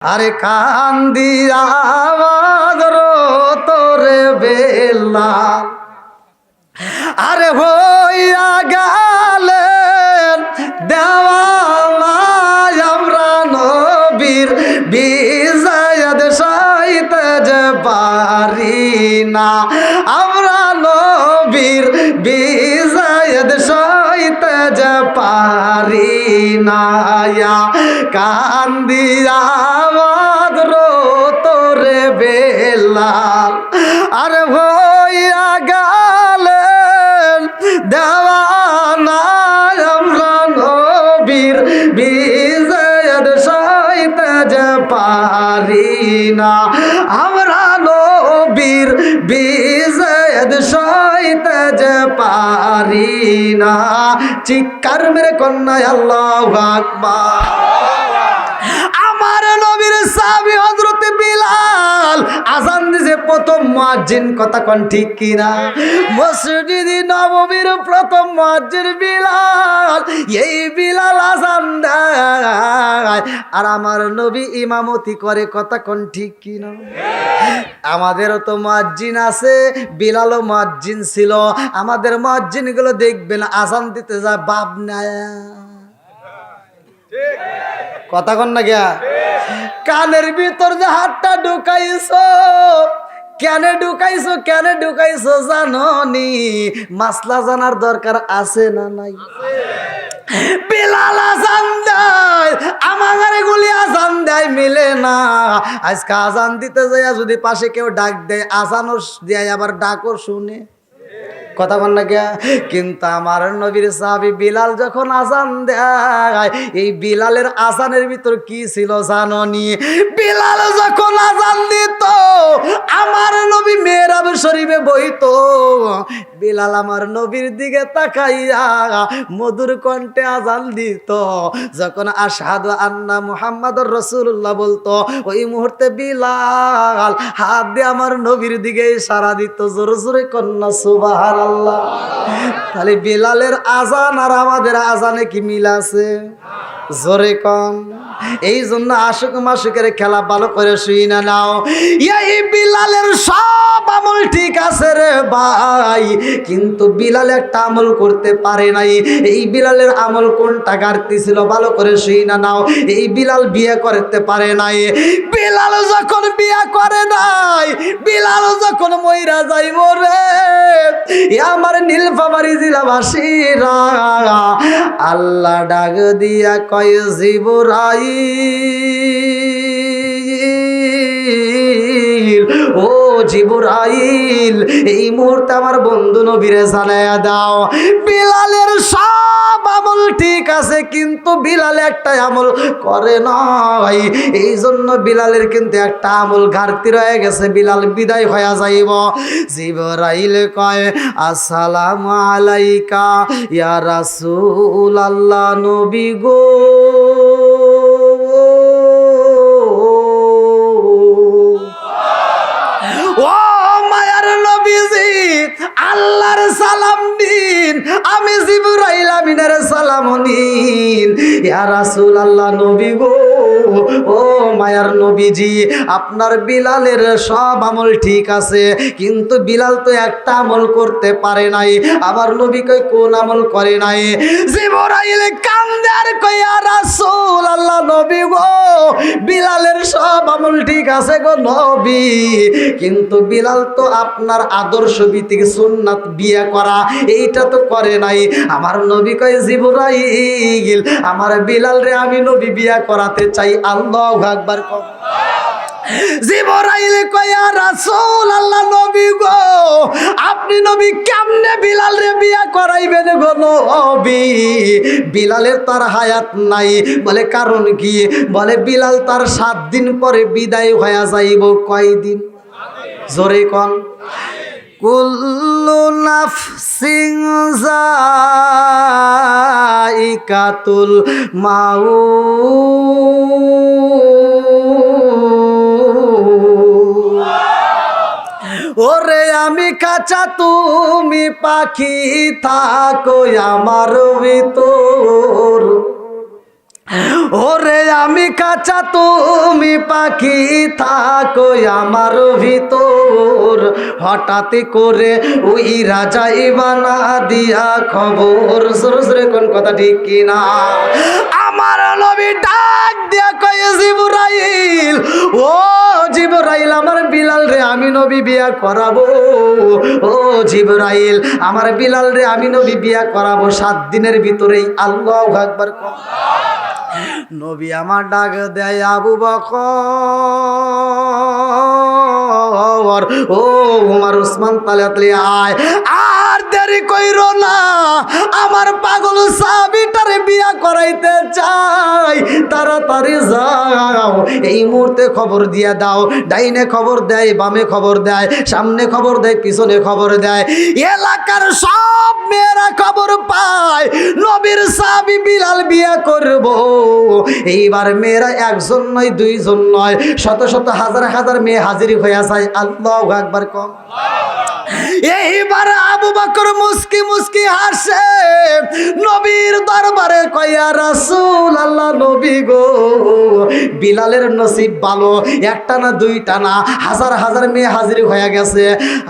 আরে কান্দিয়া তোরে বেলাল আরে হইয়া গেলেন দেওয়ালা আমরা নবীর বিজয়াদ সইতে যে পারি না আমরা নবীর বিজয়াদ সইতে যে পারি না কান্দিয়া তোরে বেলাল আরে হইয়া গেলেন দেওয়ানা আমরা নবীর বিজয়াদ সইতে যে পারি না আমরা নবীর বিজয়াদ সইতে যে পারি না চিৎকার মেরে কন্যায় আল্লাহু আকবার। আমার নবীর সাহাবী হযরত বিলাল আযান দিছে প্রথম মুয়াজ্জিন, কথা কোন ঠিক কিনা? মসজিদে নববীর প্রথম মুয়াজ্জিন বিলাল। এই বিলাল আযান দেয় আর আমার নবী ইমামতি করে, কথা কোন ঠিক কিনা? আমাদেরও তো মুয়াজ্জিন আছে, বিলালও মুয়াজ্জিন ছিল। আমাদের মুয়াজ্জিন গুলো দেখবেন আযান দিতে যায় বাপ নাই, কথা কন না গিয়া কানের ভিতর যে হাতটা ঢুকাইছো, কেন ঢুকাইছো কেন ঢুকাইছো জানোনি? মাসলা জানার দরকার আছে না নাই? বিলাল আযান দেয় আমার গুলি আযান দেয় মিলে না। আজকে আযান দিতে যায় যদি পাশে কেউ ডাক দেয় আযানও দেয় আবার ডাকও শুনে, কথা বল না গিয়া। কিন্তু আমার নবীর সাহাবী বিলাল যখন আযান দেয়, এই বিলালের আযানের ভিতর কি ছিল জানোনি? বিলাল যখন আযান দিত আমার নবী মিহরাব শরীফে বইতো, বিলাল আমার নবীর দিকে তাকাইয়া মধুর কণ্ঠে আযান দিত। যখন আশহাদু আন্না মুহাম্মাদুর রাসূলুল্লাহ বলতো, ওই মুহূর্তে বিলাল হাত দিয়ে আমার নবীর দিকে ইশারা দিত, জোরে জোরে কন্না সুবহানাল্লাহ। তাহলে বিলালের আযান আর আমাদের আযানে কি মিল আছে? জোরে কন। এই জন্য আশুক মাসুকের খেলা ভালো করে শুই না নাও। এই বিলালের সব আমল ঠিক আছে রে ভাই, কিন্তু বিলাল একটা আমল করতে পারে নাই। এই বিলালের আমল কোনটা ঘাটতি ছিল ভালো করে শুই না নাও। এই বিলাল বিয়ে করতে পারে নাই। বিলাল যখন বিয়ে করে নাই, বিলাল যখন মইরা যাইব রে, আমার নীলফামারী জেলাবাসীরা আল্লাহ ডাক দিয়া কয় জিবরাইল, ও জিবরাইল এই মুহূর্তে আমার বন্ধু নবীরে জানায়া দাও বিলালের সব আমল ঠিক আছে, কিন্তু বিলাল একটা আমল করে নাই। এই জন্য বিলালের কিন্তু একটা আমল ঘাটতি রয়ে গেছে, বিলাল বিদায় হয়ে যাইব। জিবরাইল কয় আসসালামু আলাইকা ইয়া রাসূলুল্লাহ, নবী গো আল্লাহর সালাম দিন, আমি জিবরাইল আমিনের সালাম নিন। ইয়া রাসূলুল্লাহ নবী গো, ও মায়ার নবীজি, আপনার বিলালের সব আমল ঠিক আছে, কিন্তু বিলাল তো একটা আমল করতে পারে নাই। আমার নবী কই কোন আমল করে নাই? জিবরাইল কান্দে আর কই ইয়া রাসূলুল্লাহ নবী গো, বিলালের সব আমল ঠিক আছে গো নবী, কিন্তু বিলাল তো আপনার আদর্শ ভিত্তিক সুন্নাত বিয়ে করা এইটা তো করে নাই। আমার নবী কয় জিবরাইল আমার বিলাল রে আমি নবী বিয়ে করাতে চাই। আল্লাহু আকবার। জিবরাইল কয় ইয়া রাসূলুল্লাহ নবী গো, আপনি নবী কেমনে বিলাল রে বিয়ে করাইবেন গো নবী? বিলালের তার হায়াত নাই। বলে কারণ কি? বলে বিলাল তার 7 দিন পরে বিদায় হয়ে যাইব। কয় দিন? জোরে কোন। কুল্লু নাফসিন যায়িকাতুল মাউত, ওরে আমি কাঁচা তুমি পাখি, থাকো আমার ভিতর। ওরে আমি কাঁচা তুমি পাখি থাকো আমার ভিতর, হঠাৎ করে ওই রাজা ইবানা দিয়া খবর। সরসরে কোন কথা ঠিক কিনা? আমার নবী ডাক দিয়া কয় জিবরাইল, ও জিবরাইল আমার বিলাল রে আমি নবী বিয়া করাবো। ও জিবরাইল আমার বিলাল রে আমি নবী বিয়া করাবো 7 দিনের ভিতরেই। আল্লাহু আকবার। নবী আমার ডাক দেয় আবু বকর, ও উমর উসমান তালাতলি আয়, আর দেরি কইরো না, আমার পাগল সাহাবীটারে বিয়া করাইতে চাই, তাড়াতাড়ি যাও, এই মুহূর্তে খবর দিয়া দাও। ডাইনে খবর দেয়, বামে খবর দেয়, সামনে খবর দেয়, পিছনে খবর দেয়, এলাকার সব মেয়েরা খবর পায় নবীর সাহাবী বিলাল বিয়া করব। এইবার মেয়েরা একজন নয়, 2 জন নয়, শত শত হাজার হাজার মেয়ে হাজির হয়ে যায়। আল্লাহু আকবার কম। এইবার আবু বকর মুস্কি মুস্কি হাসে, নবীর দরবারে কয়া রাসূলুল্লাহ, নবী গো বিলালের নসিব ভালো, একটা না 2টা না, হাজার হাজার মেয়ে হাজির হয়ে গেছে।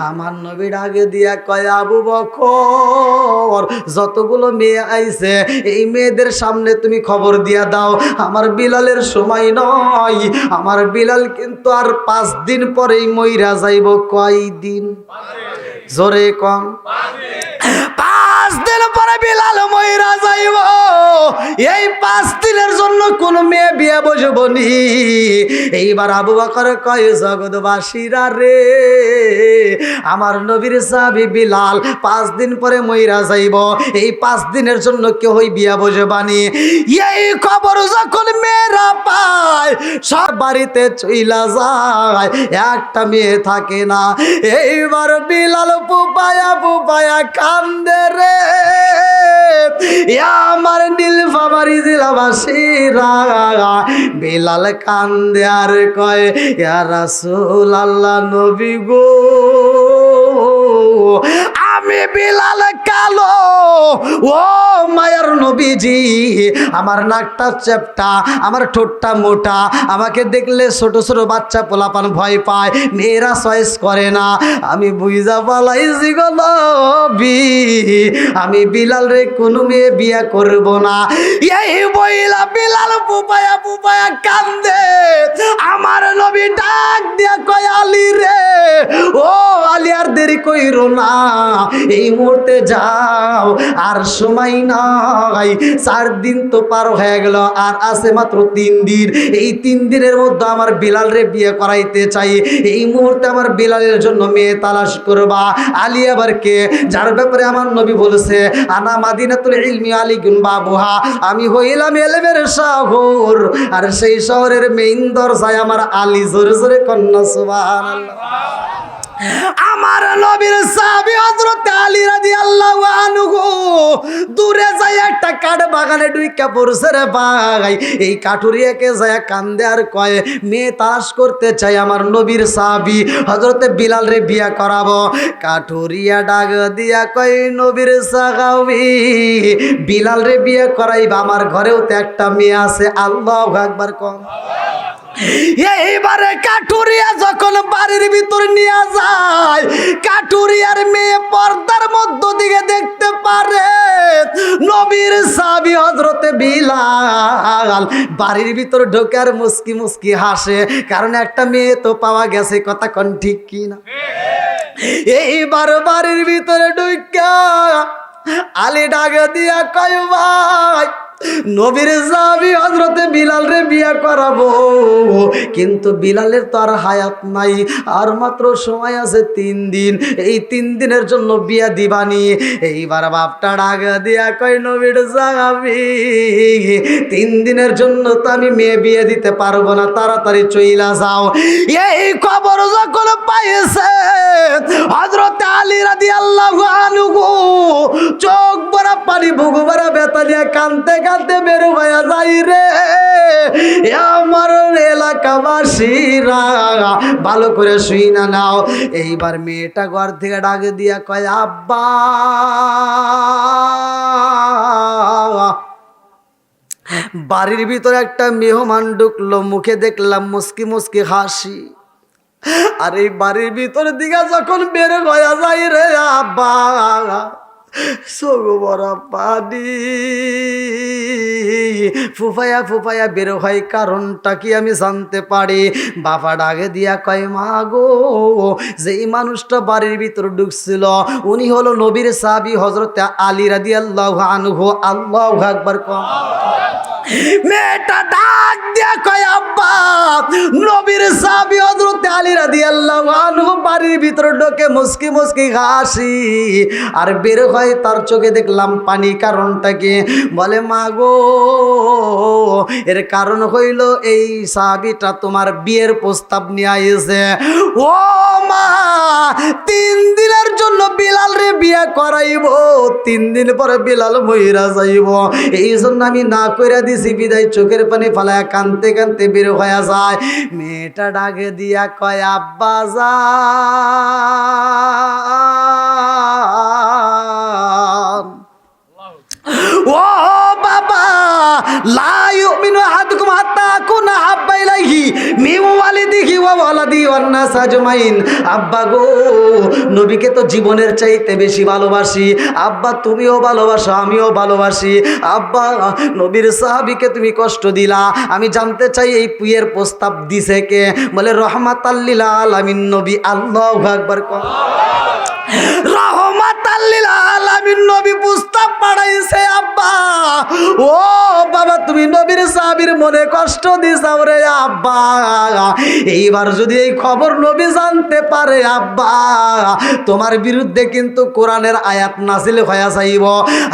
আমার নবীর আগে দিয়া কয় আবু বকর যতগুলো মেয়ে আইছে এই মেয়েদের সামনে তুমি খবর দিয়া দাও, আমার বিলালের সময় নয়, আমার বিলাল কিন্তু আর 5 দিন পরেই মইরা যাইব। কয় দিন? জোরে কম। 5 দিন পরে বিলাল মইরা যাইব। এই 5 দিনের জন্য কোন মেয়ে বিয়ে বসবো নি। এইবার আবু বকর কয় জগৎবাসীরা রে, আমার নবীর সাহাবী বিলাল 5 দিন পরে মইরা যাইব, এই 5 দিনের জন্য কেউই বিয়া বসবানি। এই খবর যখন মেয়েরা পায় সব বাড়িতে চইলা যায়, একটা মেয়ে থাকে না। এইবার বিলাল পুপায়া পুপায়া কান্দে রে, আমার নীলফামারী জেলাবাসীরা। বিলাল কান্দে আর কয় ইয়া রাসূলুল্লাহ, নবী গো আমি বিলাল কালো, ও মায়ার নবীজি আমার নাকটা চ্যাপটা, আমার ঠোঁটটা মোটা, আমাকে দেখলে ছোট ছোট বাচ্চা পোলাপান ভয় পায়, মেয়েরা চয়েস করে না। আমি বুঝা পালাইছি গো নবী, আমি বিলাল রে কোনো মেয়ে বিয়া করব না। এই বইলা বিলাল পুপায়া পুপায়া কান্দে। আমার নবী ডাক দিয়া কয় আলী রে, ও আলী আর দেরি কইরো না, এই মুহূর্তে যাও, আর সময় নাই। 4 দিন তো পার হয়ে গেল, আর আছে মাত্র 3 দিন। এই 3 দিনের মধ্যে আমার বিলাল রে বিয়ে করাইতে চাই। এই মুহূর্তে আমার বিলালের জন্য মেয়ে তালাশ করবা। আলী আবার কে? যার ব্যাপারে আমার নবী বলেছে আনা মাদিনাতুল ইলমি আলিকুন বাবুহা, আমি হইলাম ইলমের শহর, আর সেই শহরের মেইন দরজায় আমার আলী। জোরে জোরে কন্যা সুবহানাল্লাহ। আমার নবীর সাহাবী হযরত আলী রাদিয়াল্লাহু আনহু দূরে যায় একটা কাঠ বাগানে ঢুইকা পড়ছে রে ভাই। এই কাঠুরিয়াকে যায় কান্দে আর কয় মেয়ে তালাশ করতে চাই, আমার নবীর সাহাবী হযরতে বিলাল রে বিয়া করাবো। কাঠুরিয়া ডাক দিয়া কয় নবীর সাহাবী বিলাল রে বিয়া করাইবা, আমার ঘরেও তো একটা মেয়ে আছে। আল্লাহু আকবার কম। এইবারে কাঠুরিয়া যখন বাড়ির ভিতর নিয়ে যায়, কাঠুরিয়ার মেয়ে পর্দার মধ্য দিকে দেখতে পারে নবীর সাহাবী হযরতে বিলাল বাড়ির ভিতর ঢোকে আর মুস্কি মুস্কি হাসে, কারণ একটা মেয়ে তো পাওয়া গেছে। কথা কোন ঠিক কি না? এইবার বাড়ির ভিতরে ঢুকা আলী ডাক দিয়া কয় ভাই নবীর সাহাবী হযরতে বিলাল রে বিয়া করাবো, কিন্তু বিলালের তো আর হায়াত নাই, আর মাত্র সময় আছে 3 দিন। এই 3 দিনের জন্য বিয়া দিবানি। এইবার বাপটা ডাক দিয়া কয় নবীর সাহাবী 3 দিনের জন্য তো আমি মেয়ে বিয়ে দিতে পারবো না, তাড়াতাড়ি চইলা যাও। এই খবর যখন পাইছে হযরতে আলী রাদিয়াল্লাহু আনহু চোখ ভরা পানি, বুক ভরা ব্যথা নিয়ে কাঁদতে কাঁদতে বের হয়ে যাই রে। আমার এলাকাবাসীরা ভালো করে শুই না নাও। এইবার মেয়েটা ঘর থেকে ডাক দিয়া কয় আব্বা বাড়ির ভিতরে একটা মেহমান ঢুকলো, মুখে দেখলাম মুস্কি মুস্কি হাসি। আর এই বাড়ির ভিতর দিকে যখন বের হয়ে যায় রে আব্বা, সগোবরা পানি ফুফায়া ফুফায়া বের হয়, কারণটা কি আমি জানতে পারি। বাবা ডাকে দিয়া কয়, মা গো, যেই মানুষটা বাড়ির ভিতর ঢুকছিল উনি হলো নবীর সাহাবী হযরত আলী রাদিয়াল্লাহু আনহু। আল্লাহু আকবার। মেয়েটা ডাক দিয়া কয়, আব্বা, নবীর সাহাবী হযরত আলী রাদিয়াল্লাহু আনহু বাড়ির ভিতরে ঢোকে, মুস্কি মুস্কি হাসি, আর বের হয় তার চোখে দেখলাম পানি। কারণটা কি? বলে, মা গো, এর কারণ হইল এই সাহাবীটা তোমার বিয়ের প্রস্তাব নিয়ে আইছে। ও মা, 3 দিনের জন্য বিলাল রে বিয়ে করাইব, 3 দিন পরে বিলাল মইরা যাইব, এই জন্য আমি না কইরা দিছি বিদায়। চোখের পানি ফালায় কানতে কানতে বের হয়ে যায়। মেয়েটা ডাকে দিয়া কয়, আব্বা যান, ও বাবা, লা ইউমিনু আহাদুকুম হাত্তা আকুনা হাব্বা ইলাইহি মিন ওয়ালিদিহি ওয়া ওয়ালাদিহি ওয়ান নাস আজমাইন। আব্বা গো, নবীকে তো জীবনের চাইতে বেশি ভালোবাসি। আব্বা, তুমিও ভালোবাসো, আমিও ভালোবাসি। আব্বা, নবীর সাহাবীকে তুমি কষ্ট দিলা, আমি জানতে চাই এই বিয়ের প্রস্তাব দিছে কে? বলে, রহমাতাল লিল আলামিন নবী। আল্লাহু আকবার। রহমাতাল লিল আলামিন নবী প্রস্তাব পাঠাইছে। আব্বা, ও বাবা, তুমি নবীর সাহাবীর মনে কষ্ট দিছাও রে আব্বা। এইবার যদি এই খবর নবী জানতে পারে আব্বা, তোমার বিরুদ্ধে কিন্তু কোরআনের আয়াত নাজিল হয়ে যাইব।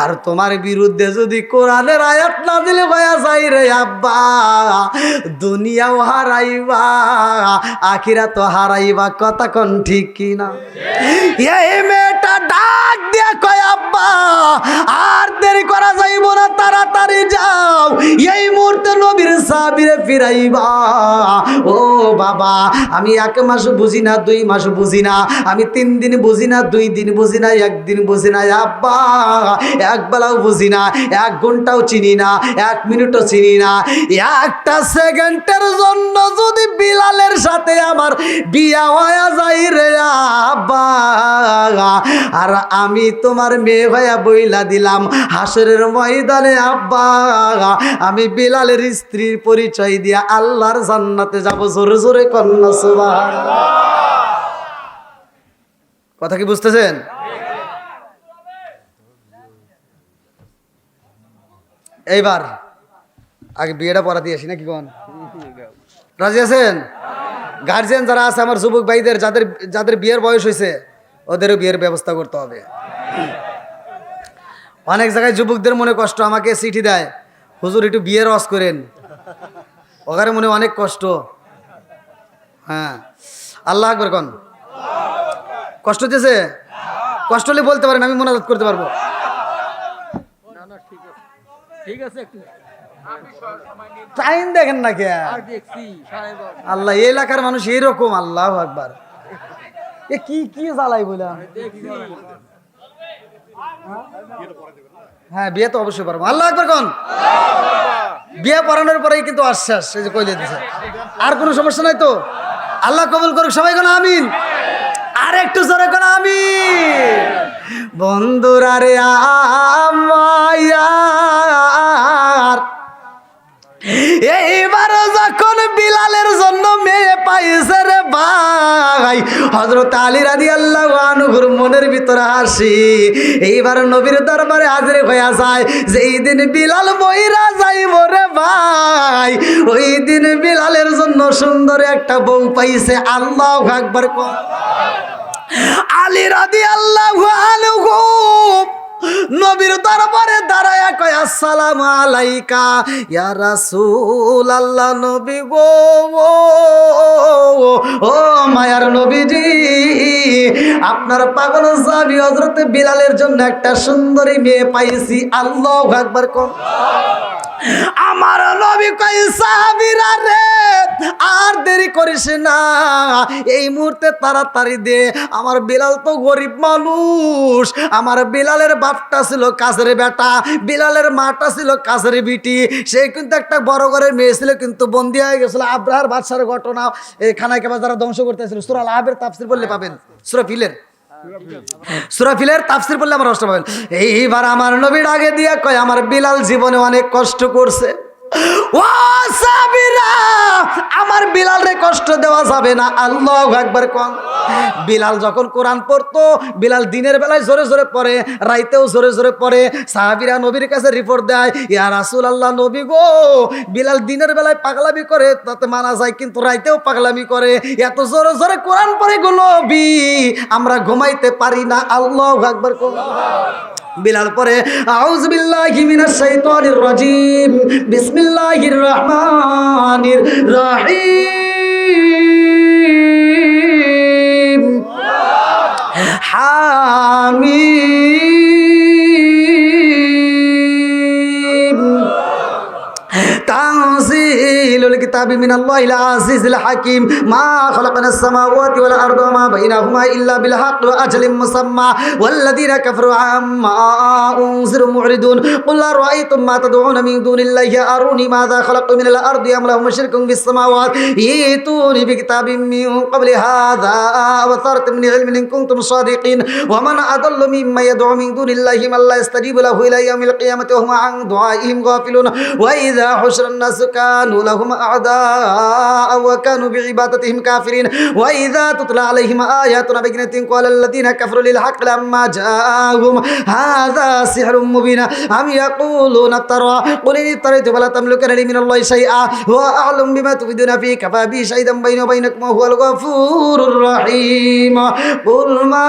আর তোমার বিরুদ্ধে যদি কোরআনের আয়াত নাজিল হয়ে যায় রে আব্বা, দুনিয়াও হারাইবা, আখিরাতও হারাইবা। কথা কোন ঠিক কিনা? এই মেয়েটা ডাক দিয়া কয়, আব্বা, আর দেরি করা যাইব না, তাড়াতাড়ি যাও, এই মুহূর্তে নবীর সাহাবীরে ফিরাইবা। ও বাবা, আমি 1 মাস বুঝি না, 2 মাস বুঝি না, আমি 3 দিন বুঝি না, 2 দিন বুঝি না, 1 দিন বুঝি না আব্বা, 1 বেলাও বুঝি না, 1 ঘন্টাও চিনি না, 1 মিনিটও চিনি না। 1টা সেকেন্ডের জন্য যদি বিলালের সাথে আমার বিয়া হয়ে যায় রে আব্বা, আর আমি তোমার মেয়ে হইয়া বইলা দিলাম হাসরের ময়দানে আব্বা, আমি বিলালের স্ত্রীর পরিচয় দিয়া আল্লাহর জান্নাতে যাব। জোরে জোরে কন্যা সুবহানাল্লাহ। কথা কি বুঝতেছেন? এইবার আগে বিয়েটা পড়া দিয়ে আসি নাকি? কোন রাজি আছেন? গার্জিয়ান যারা আছে আমার যুবক ভাইদের, যাদের যাদের বিয়ের বয়স হয়েছে, ওদেরও বিয়ের ব্যবস্থা করতে হবে। অনেক জায়গায় যুবকদের মনে কষ্ট, আমাকে চিঠি দেয়, হুজুর একটু বিয়ের রস করেন, ওখানে মনে অনেক কষ্ট। হ্যাঁ, আল্লাহ আকবার কোন। কষ্ট দিয়েছে? কষ্ট হলে বলতে পারেন, আমি মোনাজাত করতে পারবো। ঠিক আছে, একটু টাইম দেখেন না কে? দেখছি আল্লাহ, এই এলাকার মানুষ এইরকম। আল্লাহ আকবার। এ কি কি জ্বালাই বললাম। হ্যাঁ, বিয়ে তো অবশ্যই পারবো। আল্লাহ আকবার কোন। বিয়ে পড়ানোর পরেই কিন্তু আশ্বাস, এই যে কইলে দিছে, আর কোনো সমস্যা নাই তো? আল্লাহ কবুল করুক। সবাই কোন আমিন। আর একটু জোরে কোন আমিন। বন্ধুরা রে আমার, এইবার যখন বিলালের জন্য মেয়ে পাইছে রে ভাই, হযরত আলী রাদিয়াল্লাহু আনহুর মনের ভিতরে হাসি। এইবার নবীর দরবারে হাজির হইয়া যায়। যেই দিন বিলাল মইরা যাইব রে ভাই, ওই দিন বিলালের জন্য সুন্দর একটা বউ পাইছে। আল্লাহু আকবার। আলী রাদিয়াল্লাহু আনহু নবীর দরবারে দাঁড়ায়া কয়, আসসালামু আলাইকা ইয়া রাসূলুল্লাহ। নবী গো, ও মায়ার নবীজি, আপনার পাগল সাহাবী হযরত বিলালের জন্য একটা সুন্দরী মেয়ে পাইছি। আল্লাহু আকবার কোন। আমার নবী কয়, সাহাবীরা রে, আর দেরি করিস না, এই মুহূর্তে তাড়াতাড়ি দে। আমার বিলাল তো গরিব মানুষ, আমার বিলালের বাপটা ছিল কাজের বেটা, বিলালের মাটা ছিল কাজের বিটি, সে কিন্তু একটা বড় ঘরের মেয়ে ছিল, কিন্তু বন্দী হয়ে গেছিল। আব্রাহার বাদশার ঘটনা এই খানায় কেবা যারা ধ্বংস করতেছিল, সূরা আল আহাবের তাফসীর বললে পাবেন, সূরা ফিলের তাফসীর বললে আমার কষ্ট পাবেন। এইবার আমার নবী আগে দিয়া কয়, আমার বিলাল জীবনে অনেক কষ্ট করছে, ও সাবিরা, আমার বিলালে কষ্ট দেওয়া যাবে না। আল্লাহু আকবার কোন। বিলাল যখন কোরআন পড়তো, বিলাল দিনের বেলায় জোরে জোরে পড়ে, রাইতেও জোরে জোরে পড়ে। সাহাবীরা নবীর কাছে রিপোর্ট দেয়, ইয়া রাসূলুল্লাহ, নবী গো, বিলাল দিনের বেলায় পাগলামি করে তাতে মানা যায়, কিন্তু রাইতেও পাগলামি করে, এত জোরে জোরে কোরআন পড়ে গো নবী, আমরা ঘুমাইতে পারি না। আল্লাহু আকবার কোন। বিলাল পরে আউযু বিল্লাহি মিনাশ শাইতানির রাজিম, বিসমিল্লাহির রহমানির রহিম, হামিম, তানজিলুল কিতাবি মিনাল্লাহিল আজিজিল হাকিম, মা খালাকনাস সামাওয়াতি ওয়াল আরদা ওয়া মা বাইনাহুমা ইল্লা বিল হাক্কি ওয়া আজালিম মুসাম্মা ওয়াল্লাযীনা কাফারু আম্মা উনজিরু মু'রিদুন কুল আরাআইতুম মা তাদউনা মিন দুনিল্লাহি আরুনি মাযা খালাকতু মিনাল আরদি আম লাহুম শিরকুন ফিস সামাওয়াতি ইতুনি বিকিতাবিম মিন ক্বাবলি হাযা ওয়া তারাতুম মিন ইলমিন ইন কুনতুম সাদিকিন ওয়া মান আদাল্লু মিম্মা ইয়াদউ মিন দুনিল্লাহি মান লা ইস্তাজিবু লাহু ইলা ইয়াউমিল কিয়ামাতি ওয়া হুম আন দুআইহিম গাফিলুন ওয়া ইযা হুশিরা الناس كانوا لهم أعداء وكانوا بعبادتهم كافرين وإذا تتلى عليهم آياتنا بينات قال الذين كفروا للحق لما جاءهم هذا سحر مبين أم يقولون افترى قل إن افتريت فلا تملكن لي من الله شيئا هو أعلم بما تبدون فيه كفى به شهيدا بيني وبينكم وهو الغفور الرحيم قل ما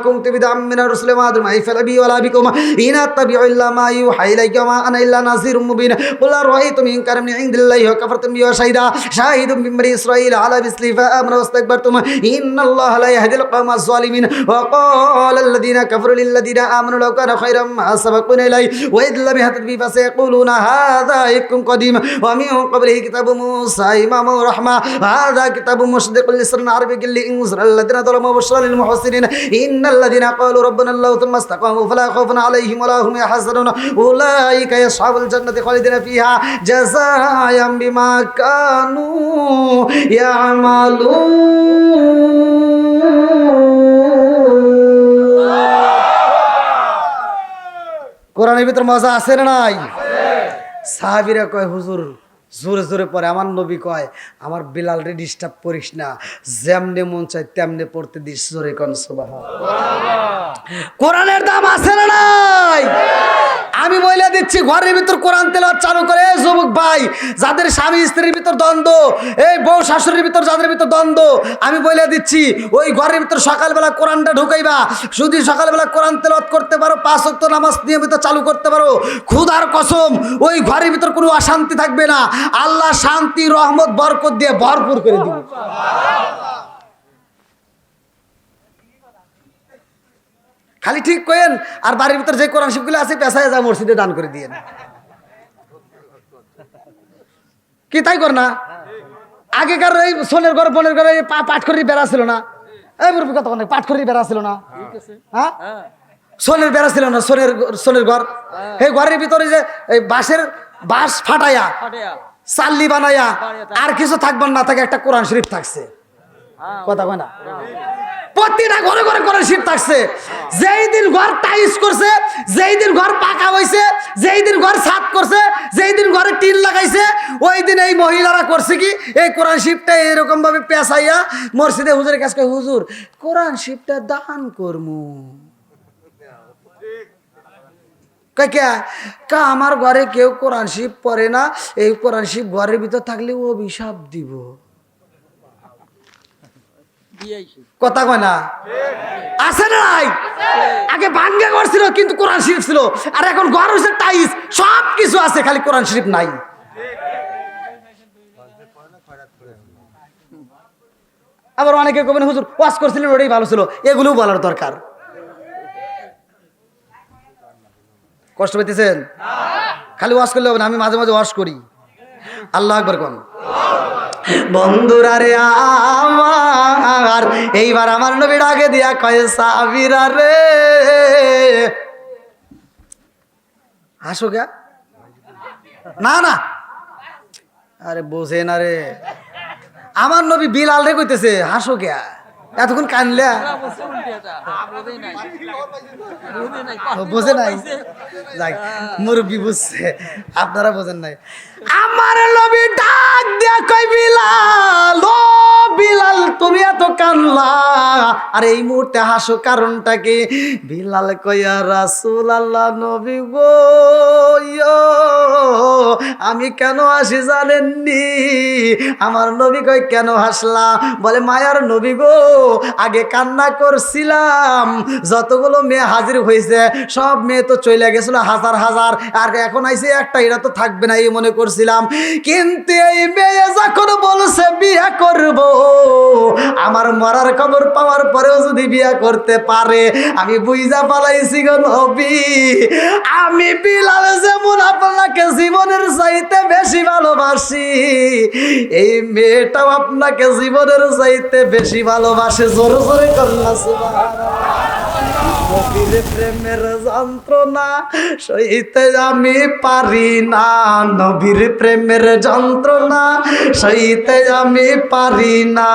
كنت بدعا من الرسل وما أدري ما يفعل بي ولا بكم إن أتبع إلا ما يوحى إلي وما أنا إلا نذير مبين قل أرأيتم إن كان من عند الله وكفرتم به وشهد شاهد من بني إسرائيل على مثلي فآمنوا واستكبرتم إن الله لا يهدي القوم الظالمين وقال الذين كفروا للذين آمنوا لو كان خيرا ما سبقونا إليه وإذ لم يهتدوا به فسيقولون هذا إفك قديم ومن قبله كتاب موسى إماما ورحمة هذا كتاب مصدق لسان عربي لإنذر الذين ظلموا وبشرى للمحسنين إن الذين قالوا ربنا الله ثم استقاموا فلا خوف عليهم ولا هم يحزنون أولئك أصحاب الجنة خالدين فيها جزاء بما كانوا يعملون। কোরআনের ভিতর মজা আছে না নাই? সাহাবীরা কয়, হুজুর জোরে জোরে পড়ে। আমার নবী কয়, আমার বিলাল রে ডিস্টার্ব করিস না, যেমনে মন চায় তেমনে পড়তে দিস। জোরে কোন সুবহানাল্লাহ। কোরআনের দাম আছে না নাই? আমি বলে দিচ্ছি, ঘরের ভিতর কোরআন তেলাওয়াত চালু করে যুবক ভাই, যাদের স্বামী স্ত্রীর ভিতর দ্বন্দ্ব, এই বউ শাশুড়ির ভিতর যাদের ভিতর দ্বন্দ্ব, আমি বলে দিচ্ছি, ওই ঘরের ভিতর সকালবেলা কোরআনটা ঢুকাইবা। যদি সকালবেলা কোরআন তেলাওয়াত করতে পারো, 5 ওয়াক্ত নামাজ নিয়মিত চালু করতে পারো, খোদার কসম ওই ঘরের ভিতর কোনো অশান্তি থাকবে না। আল্লাহ শান্তি, রহমত, বরকত দিয়ে ভরপুর করে দিবে। খালি ঠিক করেন, আর বাড়ির ভিতর যে কোরআন শিবগুলো আছে পেশায় যা মসজিদে দান করে দিয়ে কি তাই কর না। আগেকার এই সোনের ঘর বোনের ঘরে পাঠ করি বেড়া ছিল না, এই মুরব্বী কত পাঠ করি বেড়া ছিল না, হ্যাঁ সোনের বেড়া ছিল না, সোনের ঘর। এই ঘরের ভিতরে যে এই বাঁশ ফাটাইয়া চাল্লি বানাইয়া আর কিছু থাকবার না থাকে, একটা কোরআন শরীফ থাকছে। কথা কয় না? প্রতিটা ঘরে ঘরে কোরআন শরীফ থাকছে। যেই দিন ঘর টাইস করছে, যেই দিন ঘর পাকা হয়েছে, যেই দিন ঘর ছাদ করছে, যেই দিন ঘরে টিন লাগাইছে, ওই দিন এই মহিলারা করছে কি, এই কোরআন শরীফটা এরকম ভাবে পেঁচাইয়া মসজিদে হুজুরের কাছে কয়, হুজুর কোরআন শরীফটা দান করমু। আমার ঘরে কেউ কোরআন শরীফ পড়ে না, এই কোরআন শরীফ ঘরের ভিতর থাকলে ও অভিশাপ দিব। কথা কয় না? আছে না নাই? আগে ভাঙ্গা ঘর ছিল কিন্তু কোরআন শরীফ ছিল, আর এখন ঘর হচ্ছে টাইস, সব কিছু আছে, খালি কোরআন শরীফ নাই। আবার অনেকে কবেন, হুজুর ওয়াজ করছিলেন ওটাই ভালো ছিল, এগুলোও বলার দরকার। কষ্ট পেতেছেন? খালি ওয়াজ করলে হবে না, আমি মাঝে মাঝে ওয়াজ করি। আল্লাহু আকবার কোন। বন্ধুরা রে আমার, এইবার আমার নবী ডাকে দিয়া কয় সাহাবীরা রে, হাসো কে? না না, আরে বোঝে না রে, আমার নবী বিলাল রে কইতেছে হাসো কে, এতক্ষণ কানলে বোঝে নাই, যাক মুরব্বী বুঝছে, আপনারা বোঝেন নাই। আমার নবী ডাক দিয়া কই বিলাল, ও বিলাল তুমি এত কানলা আর এই মুহূর্তে হাসো কারণটা কি? বিলাল কইয়া রাসূলুল্লাহ নবী গো, আমি কেন হাসি জানেননি? আমার নবী কই কেন হাসলা? বলে মায়ার নবী গো, আগে কান্না করছিলাম, যতগুলো মেয়ে হাজির হয়েছে সব মেয়ে তো চলে গেছিল হাজার হাজার, আর এখন আইছে একটা, এটা তো থাকবে না এই মনে করছিলাম। কিন্তু এই মেয়ে যখন বলছে বিয়ে করব, আমার মরার খবর পাওয়ার পরেও যদি বিয়ে করতে পারে, আমি বুঝা পালাইছি গো নবী, আমি বিলাল যেমন আপনাকে জীবনের চাইতে বেশি ভালোবাসি, এই মেয়েটাও আপনাকে জীবনের চাইতে বেশি ভালোবাসে। জোরে জোরে কন্যা নবীর প্রেমের যন্ত্রণা সইতে আমি পারি না, নবীর প্রেমের যন্ত্রণা সইতে আমি পারি না,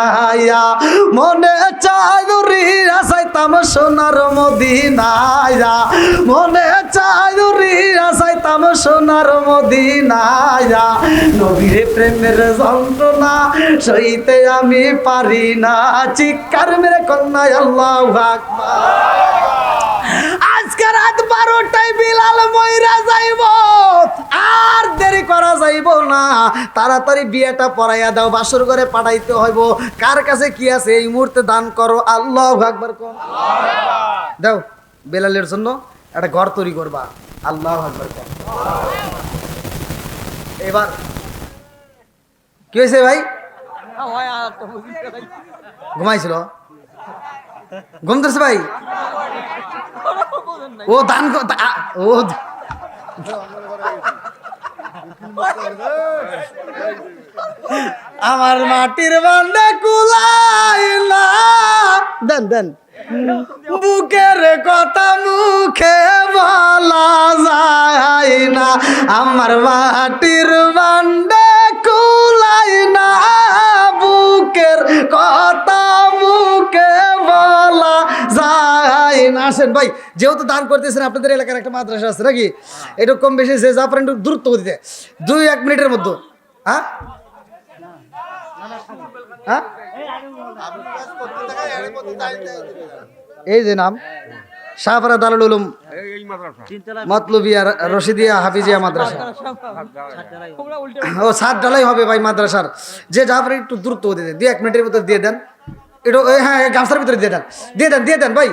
মনে চাই দূরিয়া যাইতাম সোনার মদিনায়া, মনে চাই দূরিয়া যাইতাম সোনার মদিনায়া, নবীর প্রেমের যন্ত্রণা সইতে আমি পারি না। চিৎকার মেরে কন্যা আল্লাহু আকবার। আজকে রাত 12টায় বিলাল মইরা যাইব, আর দেরি করা যাইব না, তাড়াতাড়ি বিয়েটা পড়াইয়া দাও, বাসর ঘরে পাঠাইতে হইব। কার কাছে কি আছে এই মুহূর্তে দান করো। আল্লাহু আকবার কর দাও, বেলালের জন্য একটা ঘর তৈরি করবা। আল্লাহু আকবার কর। এবার কি হয়েছে ভাই? ঘুমাইছিল, ঘুম ধরছে ভাই? ও দান ও আমার মাটির বান্ডা কুলাইলা, দেন দেন, বুকের কথা মুখে বলা যায় না, আমার মাটির বান্ডা কুলাই না, বুকের কথা মুখে বলা যায় না। আসেন ভাই, যেহেতু দান করতেছেন, আপনাদের এলাকার একটা মাদ্রাসা আছে নাকি, একটু কম বেশি যে যা পারেন একটু দূরত্ব দিতে, 2-1 মিনিটের মধ্যে। হ্যাঁ হ্যাঁ, এই যে নাম শাহপাড়া দারুল উলুম মতলবিয়া রশিদিয়া হাফিজিয়া মাদ্রাসা, ও 7 ডালাই হবে ভাই মাদ্রাসার। যে যা পারেন একটু দূরত্ব দিতে, 2-1 মিনিটের মধ্যে দিয়ে দেন একটু। হ্যাঁ, গামছার ভিতরে দিয়ে দেন, দিয়ে দেন ভাই,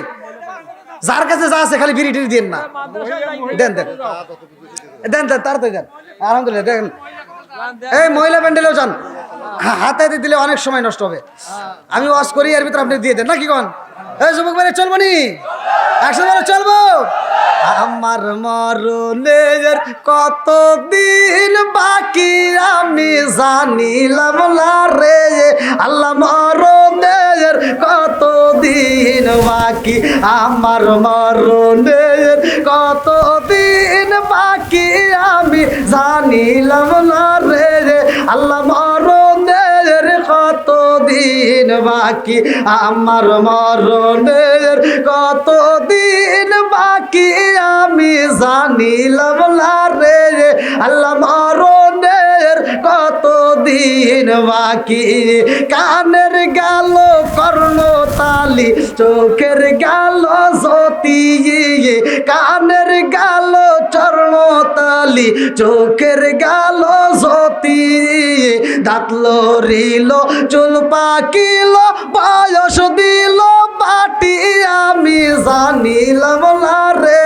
যার কাছে যা আছে খালি বিড়ি টিড়ি দেন না, দেন দেন দেন দেন, তাড়াতাড়ি দেন। আলহামদুলিল্লাহ, দেখেন এই মহিলা প্যান্ডেলেও যান, হাতে হাতে দিলে অনেক সময় নষ্ট হবে। আমি ওয়াশ করি, এর ভিতরে আপনি দিয়ে দেন নাকি কন? এই যুবক ভাই চলবো নি, একসাথে চলবো। আমার মরণের কতদিন বাকি আমি জানিলাম না রে, আল্লাহ মরণের কতদিন বাকি, আমার মরণের কতদিন বাকি আমি জানিলাম না রে, আল্লাহ মরণের কতদিন বাকি, আমার মরণের কতদিন বাকি আমি জানিলাম না রে, আল্লাহ মরণের কতদিন বাকি, কানের গেল কর্ণ তালি, চোখের গেল জ্যোতি, কানের গেল চর্ণ তালি, চোখের গেল জ্যোতি, দাঁত লড়িল চুল পাকিল বয়স দিল বাটি আমি জানিলাম না রে,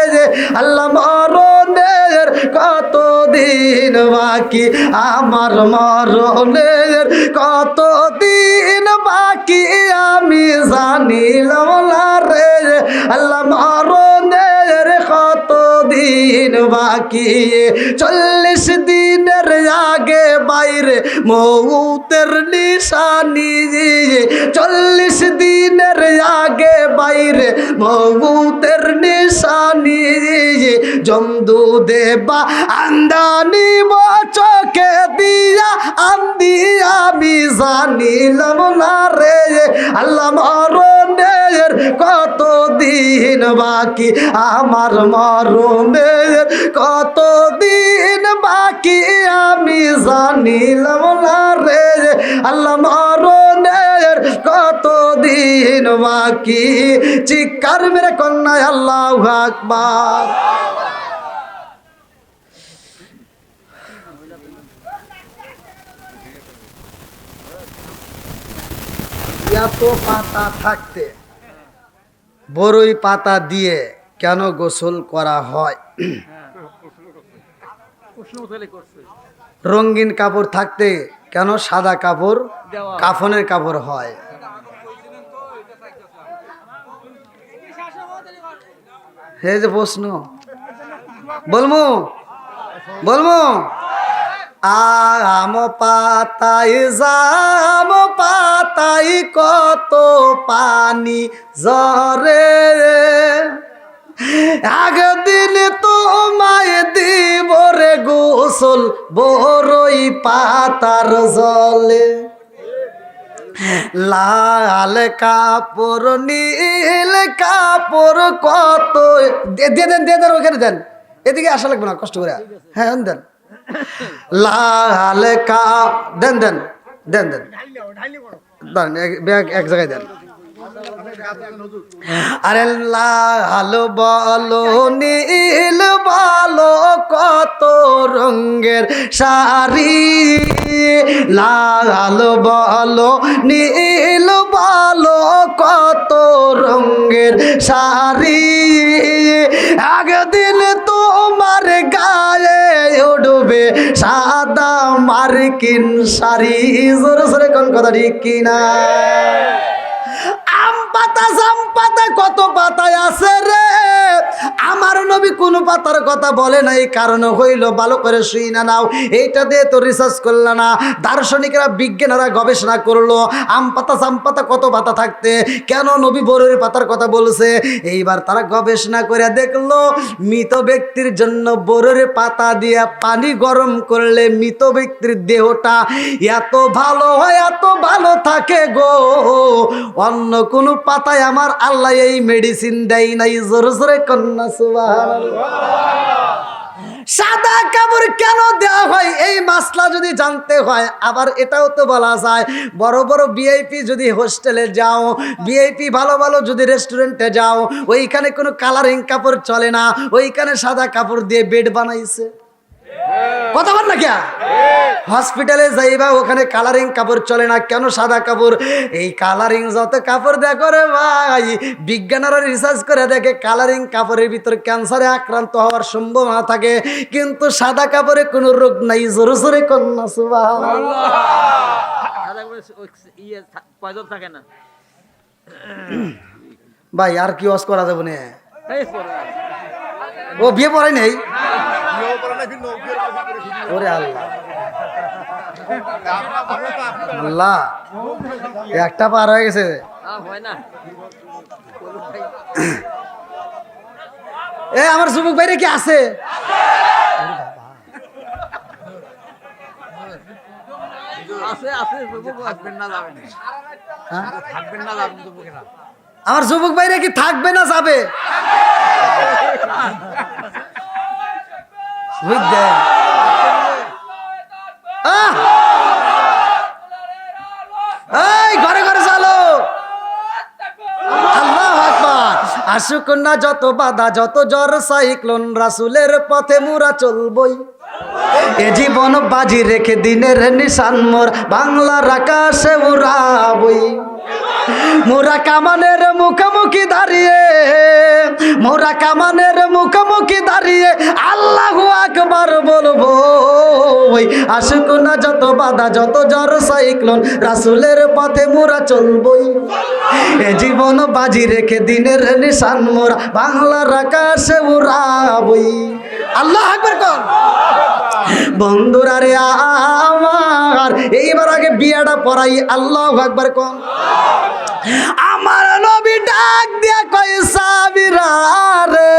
আল্লাহ মরণের কতদিন বাকি, আমার মরণের কতদিন বাকি আমি জানিলাম না রে, আল্লাহ মরণের কতদিন বাকি, 40 দিনের আগে বাইরে মৌতের নিশানি 40 দিনের আগে বাইরে মৌতের নিশানি জমদু দেবা আন্দানি চোখে দিয়া আন্দি আমি জানিলাম না রে আল্লাহ মরণের কত দিন বাকি আমার মরণের কত দিন বাকি আমি জানিলাম না রে আল্লাহ মরণের কত দিন বাকি চিৎকার মেরে কন্যা আল্লাহু আকবার এত পাতা থাকতে বড়ই পাতা দিয়ে কেন গোসল করা হয় প্রশ্ন উঠালে করছে রঙিন কাপড় থাকতে কেন সাদা কাপড় কাফনের কাপড় হয় হে যে প্রশ্ন বলমু বলমু আম পাতাই জাম পাতাই কত পানি জরে একদিন তোমায় দিব রে গোসল বড়ই পাতার জলে লাল কাপড় নীল কাপড় কত দিয়ে দেন ওখানে দেন এদিকে আসা লাগবে না কষ্ট করে হ্যাঁ দেন লাল দেন দেন দেন দেন এক জায়গায় দেন আরে লাল বলো নীল বলো কত রঙের শাড়ি লাল বলো নীল বলো কত রঙের শাড়ি একদিন তোমার গায়ে উঠবে সাদা মার্কিন শাড়ি জোরে জোরে কোন কথা ঠিক কিনা আম পাতা জাম পাতা কত পাতায় আছে রে আমার নবী কোন পাতার কথা বলে নাই কারণ হইল ভালো করে শুই না নাও এইটা দিয়ে তো রিসার্চ করলো না দার্শনিকরা বিজ্ঞানীরা গবেষণা করলো আম পাতা জাম পাতা কত পাতা থাকতে কেন নবী বড়ই পাতার কথা বলছে এইবার তারা গবেষণা করে দেখলো মৃত ব্যক্তির জন্য বড়ই পাতা দিয়ে পানি গরম করলে মৃত ব্যক্তির দেহটা এত ভালো হয় এত ভালো থাকে গো অন্য কোন পাতায় আমার আল্লাহ এই মেডিসিন দেয় নাই জোরে জোরে কন্যা সুবহানাল্লাহ সাদা কাপড় কেন দেওয়া হয় এই মাসলা যদি জানতে হয় আবার এটাও তো বলা যায় বড় বড় ভিআইপি যদি হোস্টেলে যাও ভিআইপি ভালো ভালো যদি রেস্টুরেন্টে যাও ওইখানে কোনো কালারিং কাপড় চলে না ওইখানে সাদা কাপড় দিয়ে বেড বানাইছে কথা বল না কে হসপিটালে যাইবা ওখানে কালারিং কাপড় চলে না কেন সাদা কাপড় এই কালারিং যত কাপড় দেখো রে ভাই বিজ্ঞানীরা রিসার্চ করে দেখে কালারিং কাপড়ের ভিতর ক্যান্সারে আক্রান্ত হওয়ার সম্ভাবনা থাকে কিন্তু সাদা কাপড়ে কোনো রোগ নাই জোরে জোরে কন্যা সুবহানাল্লাহ পয়জন থাকে না ভাই আর কি ওয়াজ করা যাবে না ও বিয়ে পড়াই নাই ওরে আল্লাহ আল্লাহ একটা পার হয়ে গেছে এ আমার যুবক ভাইরে কি আছে আমার যুবক ভাইরে কি থাকবে না যাবে বুঝলেন এই ঘরে ঘরে চলো আল্লাহু আকবার আসুক না যত বাধা যত জ্বর সাইক্লোন রাসূলের পথে মুরা চলবই এ জীবন বাজি রেখে দিনের নিশান মোর বাংলার আকাশে উড়াবই মোরা কামানের মুখোমুখি দাঁড়িয়ে, মোরা কামানের মুখোমুখি দাঁড়িয়ে আল্লাহু আকবার বলবো। আসুক না যত বাধা, যত ঝড় সাইক্লোন, রাসূলের পথে মোরা চলবই। এ জীবন বাজি রেখে দিনের নিশান মোরা বাংলার আকাশে উড়াবই। আল্লাহু আকবার কোন বন্ধুরা রে আমার, এইবার আগে বিয়াটা পড়াই। আল্লাহু আকবার কোন। আমার নবী ডাক দিয়া কয় সাবিরা রে,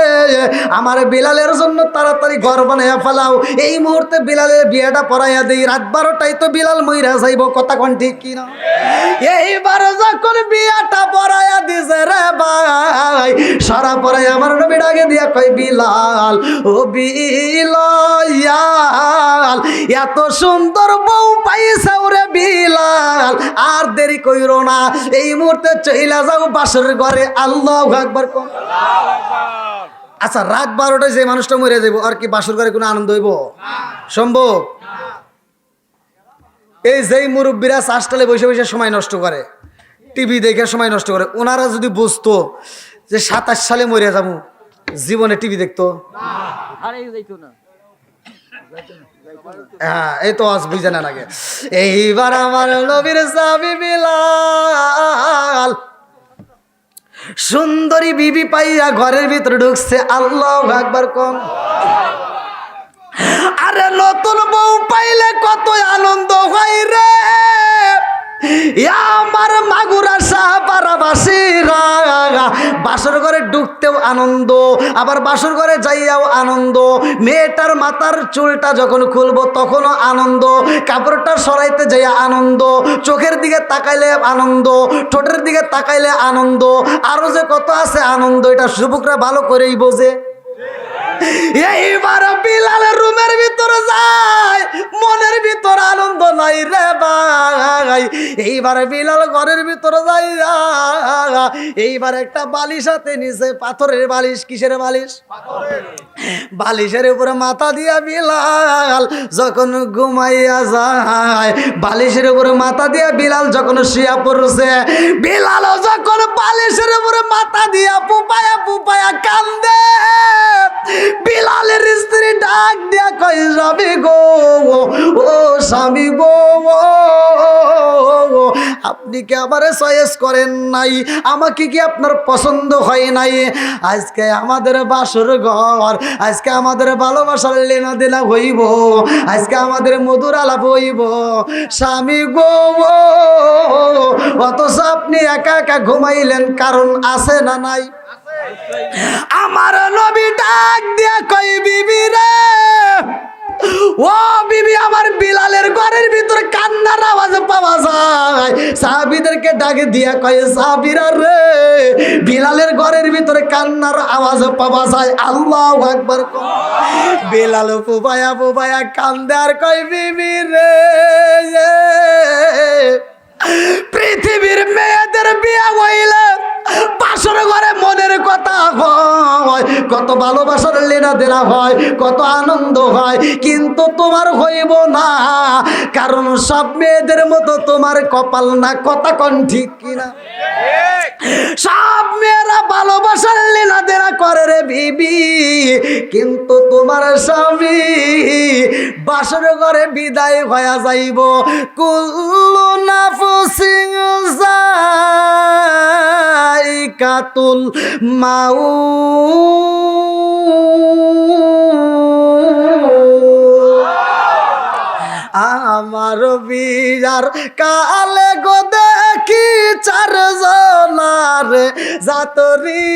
আমার বিলালের জন্য তাড়াতাড়ি ঘর বানাইয়া ফেলাও। এই মুহূর্তে বিলালের বিয়াটা পড়াইয়া দেই। রাত 12টায় তো বিলাল মইরা যাইব, কথা কোন ঠিক কিনা? এইবার যখন বিয়াটা পড়াইয়া দিছে রে ভাই, সারা পড়াই আমার নবী ডাকে দিয়া কয় বিলাল, ও বিলাল, এত সুন্দর বউ পাইছাও রে বিলাল, আর দেরি কইরো না, এই মুহূর্তে চইলা যাও বাসর ঘরে। আল্লাহু আকবার কোন। আচ্ছা, রাত 12টায় যে মানুষটা মরে যাইব, আর কি বাসর ঘরে কোনো আনন্দ হইব সম্ভব? এই যেই মুরব্বীরা চাষটালে বসে বসে সময় নষ্ট করে, টিভি দেখে সময় নষ্ট করে, ওনারা যদি বুঝতো যে 27 সালে মরে যাবো, জীবনে টিভি দেখতো? আরে যাইতো না। হ্যাঁ, এই তো আজ বুঝে না লাগে। এইবার আমার নবীর সাহাবী বিলাল সুন্দরী বিবি পাইয়া ঘরের ভিতরে ঢুকছে। আল্লাহু আকবার কোন। আরে নতুন বউ পাইলে কত আনন্দ হয় রে আমার মাগুরা সাহাবাসীরা। বাসর ঘরে ঢুকতেও আনন্দ, আবার বাসর ঘরে যাইয়াও আনন্দ। মেয়েটার মাথার চুলটা যখন খুলবো তখনও আনন্দ, কাপড়টা সরাইতে যাইয়া আনন্দ, চোখের দিকে তাকাইলে আনন্দ, ঠোঁটের দিকে তাকাইলে আনন্দ, আরো যে কত আছে আনন্দ, এটা যুবকরা ভালো করেই বোঝে। এইবার বিলালের রুমের ভিতরে যায়, মনের ভিতর আনন্দ নাই রে ভাই। এইবার বিলাল ঘরের ভিতরে যাই, এইবার একটা বালিশ হাতে নিছে, পাথরের বালিশ। কিসের বালিশ? বালিশের উপরে মাথা দিয়া বিলাল যখন ঘুমাইয়া যায়, বালিশের উপরে মাথা দিয়া বিলাল যখন শুয়া পড়ছে, বিলাল যখন বালিশের উপরে মাথা দিয়া পুপায়া পুপায়া কান্দে, বিলালের স্ত্রী ডাক দিয়া কই স্বামী গো, ও স্বামী গো, আপনি কি আমারে চয়েস করেন নাই? আমাকে কি আপনার পছন্দ হয় নাই? আজকে আমাদের বাসর ঘর, আজকে আমাদের ভালোবাসার লেনা দেনা হইব, আজকে আমাদের মধুর আলাপ হইব। স্বামী গো, অথচ আপনি একা একা ঘুমাইলেন, কারণ আছে না নাই? আমার নবী ডাক দিয়া কই বিবি রে, ও বিবি, আমার বিলালের ঘরের ভিতরে কান্নার আওয়াজ পাওয়া যায়। সাহাবীদেরকে ডাকে দিয়া কয় সাহাবীরা রে, বিলালের ঘরের ভিতরে কান্নার আওয়াজ পাওয়া যায়। আল্লাহু আকবার। বিলাল ফুবায়া ফুবায়া কান্দে আর কয় বিবি রে, পৃথিবীর মেয়েদের বিয়া হইলে বাসর ঘরে মনের কথা হয়, কত ভালোবাসার লেনা দেনা হয়, কত আনন্দ হয়, কিন্তু তোমার হইব না, কারণ সব মেয়েদের মতো তোমার কপাল না। কথা কোন ঠিক কিনা? সব মেয়েরা ভালোবাসার লেনা দেনা করে রে বিবি, কিন্তু তোমার স্বামী বাসর ঘরে বিদায় হয়ে যাইব। কুল্লু নাফসিন যায়িকাতুল মাউত। আমার বিয়ার কালে গো দেখি চারজনার জাতরি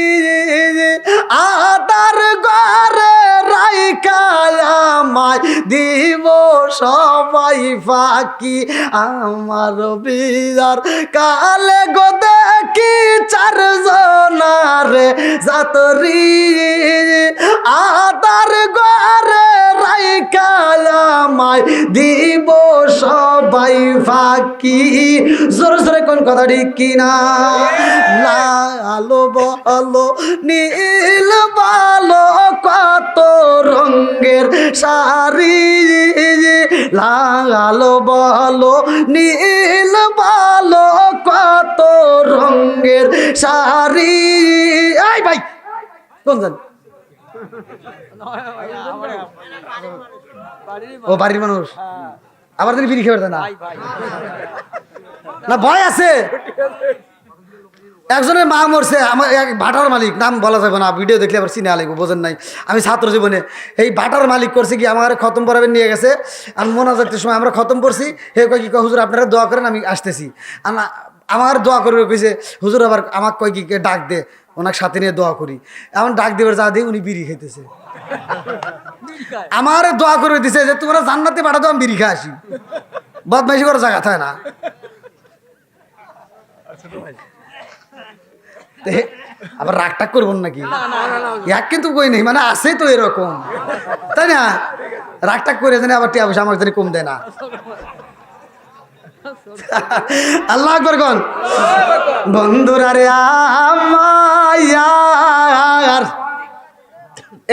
আদার ঘরে রাইখায় আমায় দিব সবাই ফাঁকি। আমার বিয়ার কালে গো দেখি চারজনার জাতরি আদার ঘরে রাইখায় আমায় দিব সবাই ফাঁকি। জোরে জোরে কোন কথা ঠিক কিনা? লাল বলো নীল বলো কত রঙের শাড়ি, লাল বলো নীল বলো কত রঙ কোনজন? ও বাড়ির মানুষ, আবার তিনি বিড়ি খেয়ে না না ভয় আছে। একজনের মা মরছে, আমার এক ভাটার মালিক, নাম বলা যাবে না, ভিডিও দেখলে আবার চিনে আলাইব, বোঝেন নাই। আমি ছাত্র জীবনে এই ভাটার মালিক করছে কি, আমার খতম পড়াবেন নিয়ে গেছে, আর মোনাজাতের সময় আমরা খতম পড়ছি, হে কয় কি, হুজুর আপনারা দোয়া করেন আমি আসতেছি। আমার দোয়া করবে কইছে, হুজুর আবার আমাকে কয় কি ডাক দে, ওনাকে সাথে নিয়ে দোয়া করি। এমন ডাক দেবার যা দিয়ে উনি বিড়ি খাইতেছে। আমার দোয়া করে দিছে যে তোমরা জান্নাতে পাঠাতো, আমি বিড়ি খা আসি, বদমাইশি করার জায়গা থাকে না। আবার রাগ টাগ করবেন নাকি? এক কিন্তু কই নেই, মানে আছে তো এরকম, তাই না? রাগ টাগ করে জানি আবার টিয়া পয়সা আমার জানি কম দেয় না। আল্লাহ আকবার কোন বন্ধুরা রে আমার।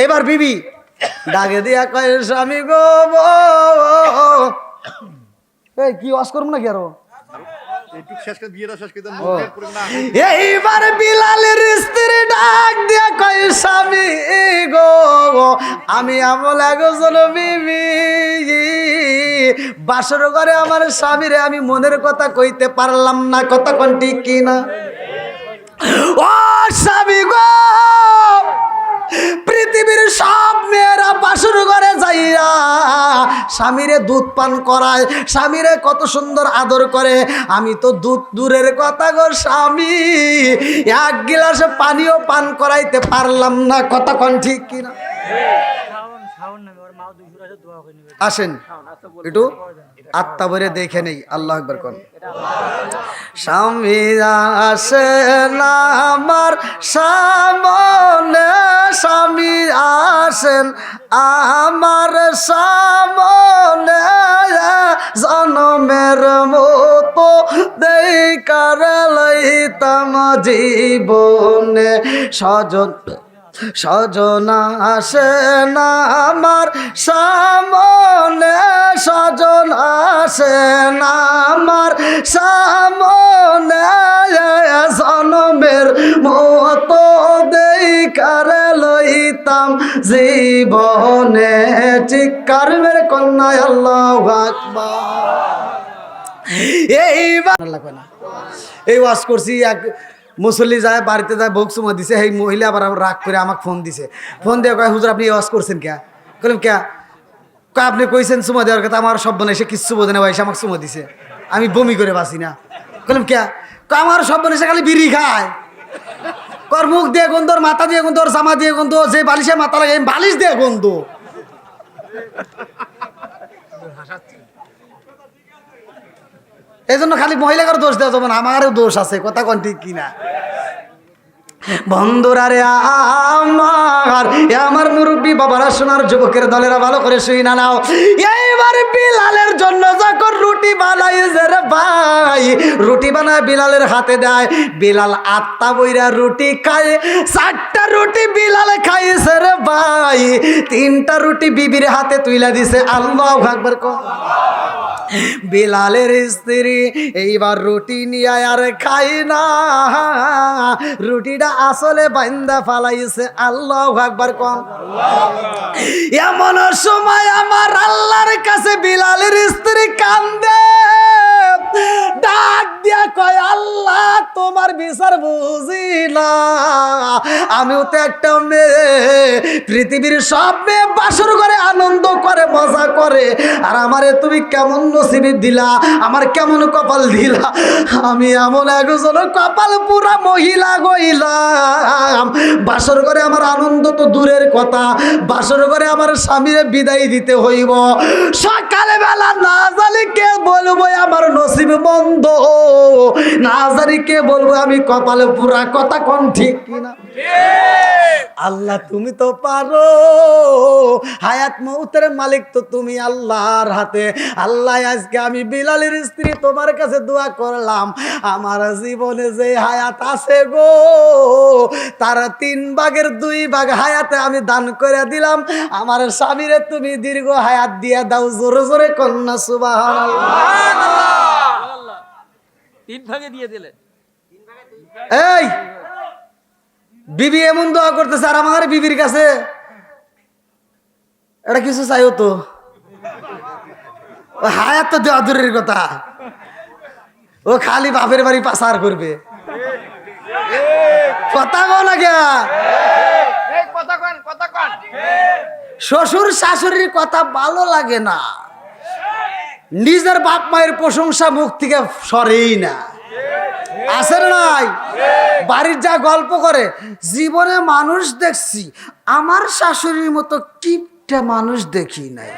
এবার বিবি ডাকে দিয়া কয়, স্বামী গো এই কি ওয়াজ করবো নাকি আরো? এইবার বিলালের স্ত্রী ডাক দিয়া কয়, স্বামী গো আমি আমল একজন বিবি, বাসর ঘরে আমার স্বামীরে আমি মনের কথা কইতে পারলাম না, কথা কোন ঠিক কিনা? ও স্বামী গো, পৃথিবীর সব মেয়েরা বাসর ঘরে যাইয়া স্বামীরে দুধ পান করায়, স্বামীরে কত সুন্দর আদর করে, আমি তো দুধ দূরের কথা গো স্বামী, এক গিলাস পানিও পান করাইতে পারলাম না, কথা কোন ঠিক কিনা? আসেন একটু আত্মা ভরে দেখে নেই, আল্লাহ আকবার কোন। স্বামী আসেন আমার সামনে, স্বামী আসেন আমার সামনে, জনমের মতো দেখার লইতাম জীবনে, সজনা আসে না আমার সামনে, সজন আসে না আমার সামনে, জনমের মতো দেখার লইতাম জীবনে, চিৎকার মেরে কন্যায় আল্লাহু আকবার। এইবার এই ওয়াজ করছি, এক মুসল্লি যায় বাড়িতে যায়, ভোগ চুমা দিছে, সেই মহিলা আবার রাগ করে আমাকে ফোন দিছে, ফোন দিয়ে কয়, হুজুর আপনি ওয়াজ করছেন কে? বললাম কে? কয় আপনি কইছেন চুমা দেওয়ার কথা, আমার সব বোন এসে কিচ্ছু বোঝে না ভাই, আমাকে চুমা দিছে, আমি বমি করে বাঁচি না। বললাম কে? কয় আমার সব বোন এসে খালি বিড়ি খায়, কর মুখ দিয়ে গন্ধ, ওর মাথা দিয়ে গন্ধ, ওর জামা দিয়ে গন্ধ, যে বালিশে মাথা লাগে বালিশ দিয়ে গন্ধ। এই জন্য খালি মহিলাকে দোষ দেওয়া যাবে না, আমারও দোষ আছে, কথা কোন ঠিক কিনা? বন্ধুরা রে আমার মুরব্বী বাবারা, সোনার যুবকের দলেরা ভালো করে শুই না নাও। এইবার বিলালের জন্য যখন রুটি বানাইছে রে ভাই, রুটি বানায় বিলালের হাতে দেয়, বিলাল আত্মা বইরা রুটি খায়, 4টা রুটি বিলালে খাইছে রে ভাই, 3টা রুটি বিবির হাতে তুইলা দিছে, আল্লাহু আকবার কর। বিলালের স্ত্রী এইবার রুটি নিয়ে আর খাই না, রুটিটা আসলে বান্দা ফালাইছে, আল্লাহু আকবার কোন। এমন সময় আমার আল্লাহর কাছে বিলালের স্ত্রী কান্দে, ডাক দিয়া কয়, আল্লাহ তোমার বিচার বুঝি না, আমিও তো একটা মেয়ে, পৃথিবীর সব মেয়ে বাসর করে আনন্দ করে মজা করে, আর আমারে তুমি কেমন নসিবে দিলা, আমার কেমন কপাল দিলা, আমি এমন একজন কপাল পুরা মহিলা গইলাম, বাসর করে আমার আনন্দ তো দূরের কথা, বাসর করে আমার স্বামীরে বিদায় দিতে হইব, সকালে বেলা না জানি কে বলবো আমার নসিব বন্ধ, না জানি কে বলবো আমি কপালে পুরা, কথা কোন ঠিক কিনা? আল্লাহ তুমি তো পারো, হায়াত মৌতের মালিক তো তুমি আল্লাহর হাতে। আল্লাহ আজকে আমি বিলালের স্ত্রী তোমার কাছে দোয়া করলাম, আমার জীবনে যে হায়াত আছে গো, তার 3 ভাগের 2 ভাগ হায়াতে আমি দান করে দিলাম, আমার স্বামীরে তুমি দীর্ঘ হায়াত দিয়ে দাও, জোরে জোরে কন্যা সুবহানাল্লাহ। 3 ভাগে দিয়ে দিলেন। এই বিবি এমন দোয়া করতেছে আর আমার বিবির কাছে এটা কিছু চাইও তো ও হায়াত তো দেওয়া দূরের কথা, ও খালি বাপের বাড়ি পাচার করবে। কথা কও না কে? শ্বশুর শাশুড়ির কথা ভালো লাগে না, নিজের বাপ মায়ের প্রশংসা মুখ থেকে সরেই না। আছে না নাই? বাড়ির যা গল্প করে, জীবনে মানুষ দেখছি আমার শাশুড়ির মতো কিপটা মানুষ দেখি নাই।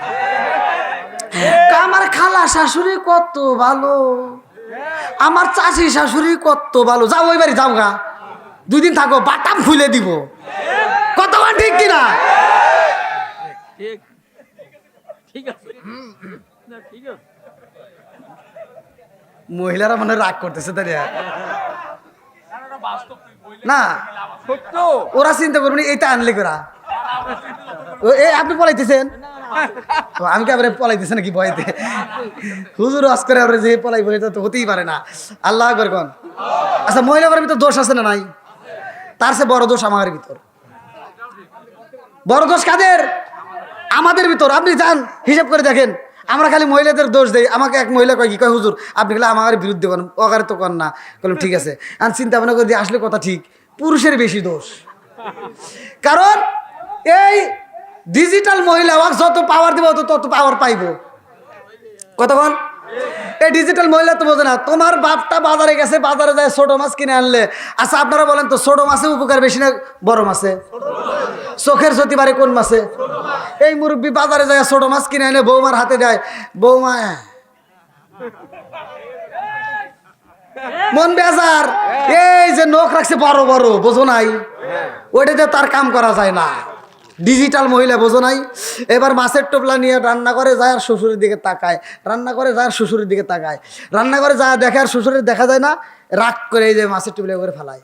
আমার খালা শাশুড়ি কত ভালো, আমার চাচি শাশুড়ি কত ভালো। যাও ওই বাড়ি যাও গা, 2 দিন থাকো, বাটাম খুলে দিব। কতক্ষণ ঠিক কিনা? ঠিক ঠিক আছে না, ঠিক আছে। মহিলারা মানে রাগ করতেছে তাই না, ওরা চিন্তা করবেন এইটা আনলে করা। আপনি পলাইতেছেন, আমি কি আবার পলাইতেছে নাকি ভয়তে? হুজুর আজ করে আমরা যে পলাইব এটা তো হতেই পারে না। আল্লাহ আকবার কোন। আচ্ছা, মহিলাদের ভিতর দোষ আছে না নাই? তার চেয়ে বড় দোষ আমার ভিতর। বড় দোষ কাদের? আমাদের ভিতর। আপনি যান হিসাব করে দেখেন, আমরা খালি মহিলাদের দোষ দেই। আমাকে এক মহিলা কয় কি, কয় হুজুর আপনি গেলে আমার বিরুদ্ধে করেন, অকারে তো কর না। বললাম ঠিক আছে, আমি চিন্তা ভাবনা করে দিয়ে আসলে কথা ঠিক, পুরুষের বেশি দোষ। কারণ এই ডিজিটাল মহিলা যত পাওয়ার দিব তত পাওয়ার পাইব। কতক্ষণ? এই ডিজিটাল মহিলা তো বোঝে না। তোমার বাপটা বাজারে গেছে, বাজারে যায় ছোট মাছ কিনে আনলে। আচ্ছা আপনারা বলেন তো, ছোট মাছে উপকার বেশি না বড় মাছে? চোখের জ্যোতি বাড়ে কোন মাছে? এই মুরব্বী বাজারে যায় ছোট মাছ কিনে এনে বৌমার হাতে দেয়, বৌমা মন বেজার। এই যে নখ রাখছে বড় বড়, বোঝো নাই? ওইটাতে তার কাম করা যায় না। ডিজিটাল মহিলা বোঝো নাই? এবার মাছের টোপলা নিয়ে রান্না করে যায় আর শ্বশুরের দিকে তাকায়, রান্না করে যায় আর শ্বশুরের দিকে তাকায়, রান্না করে যায় দেখে আর শ্বশুরের দেখা যায় না, রাগ করে এই যে মাছের টোপলা করে ফেলায়।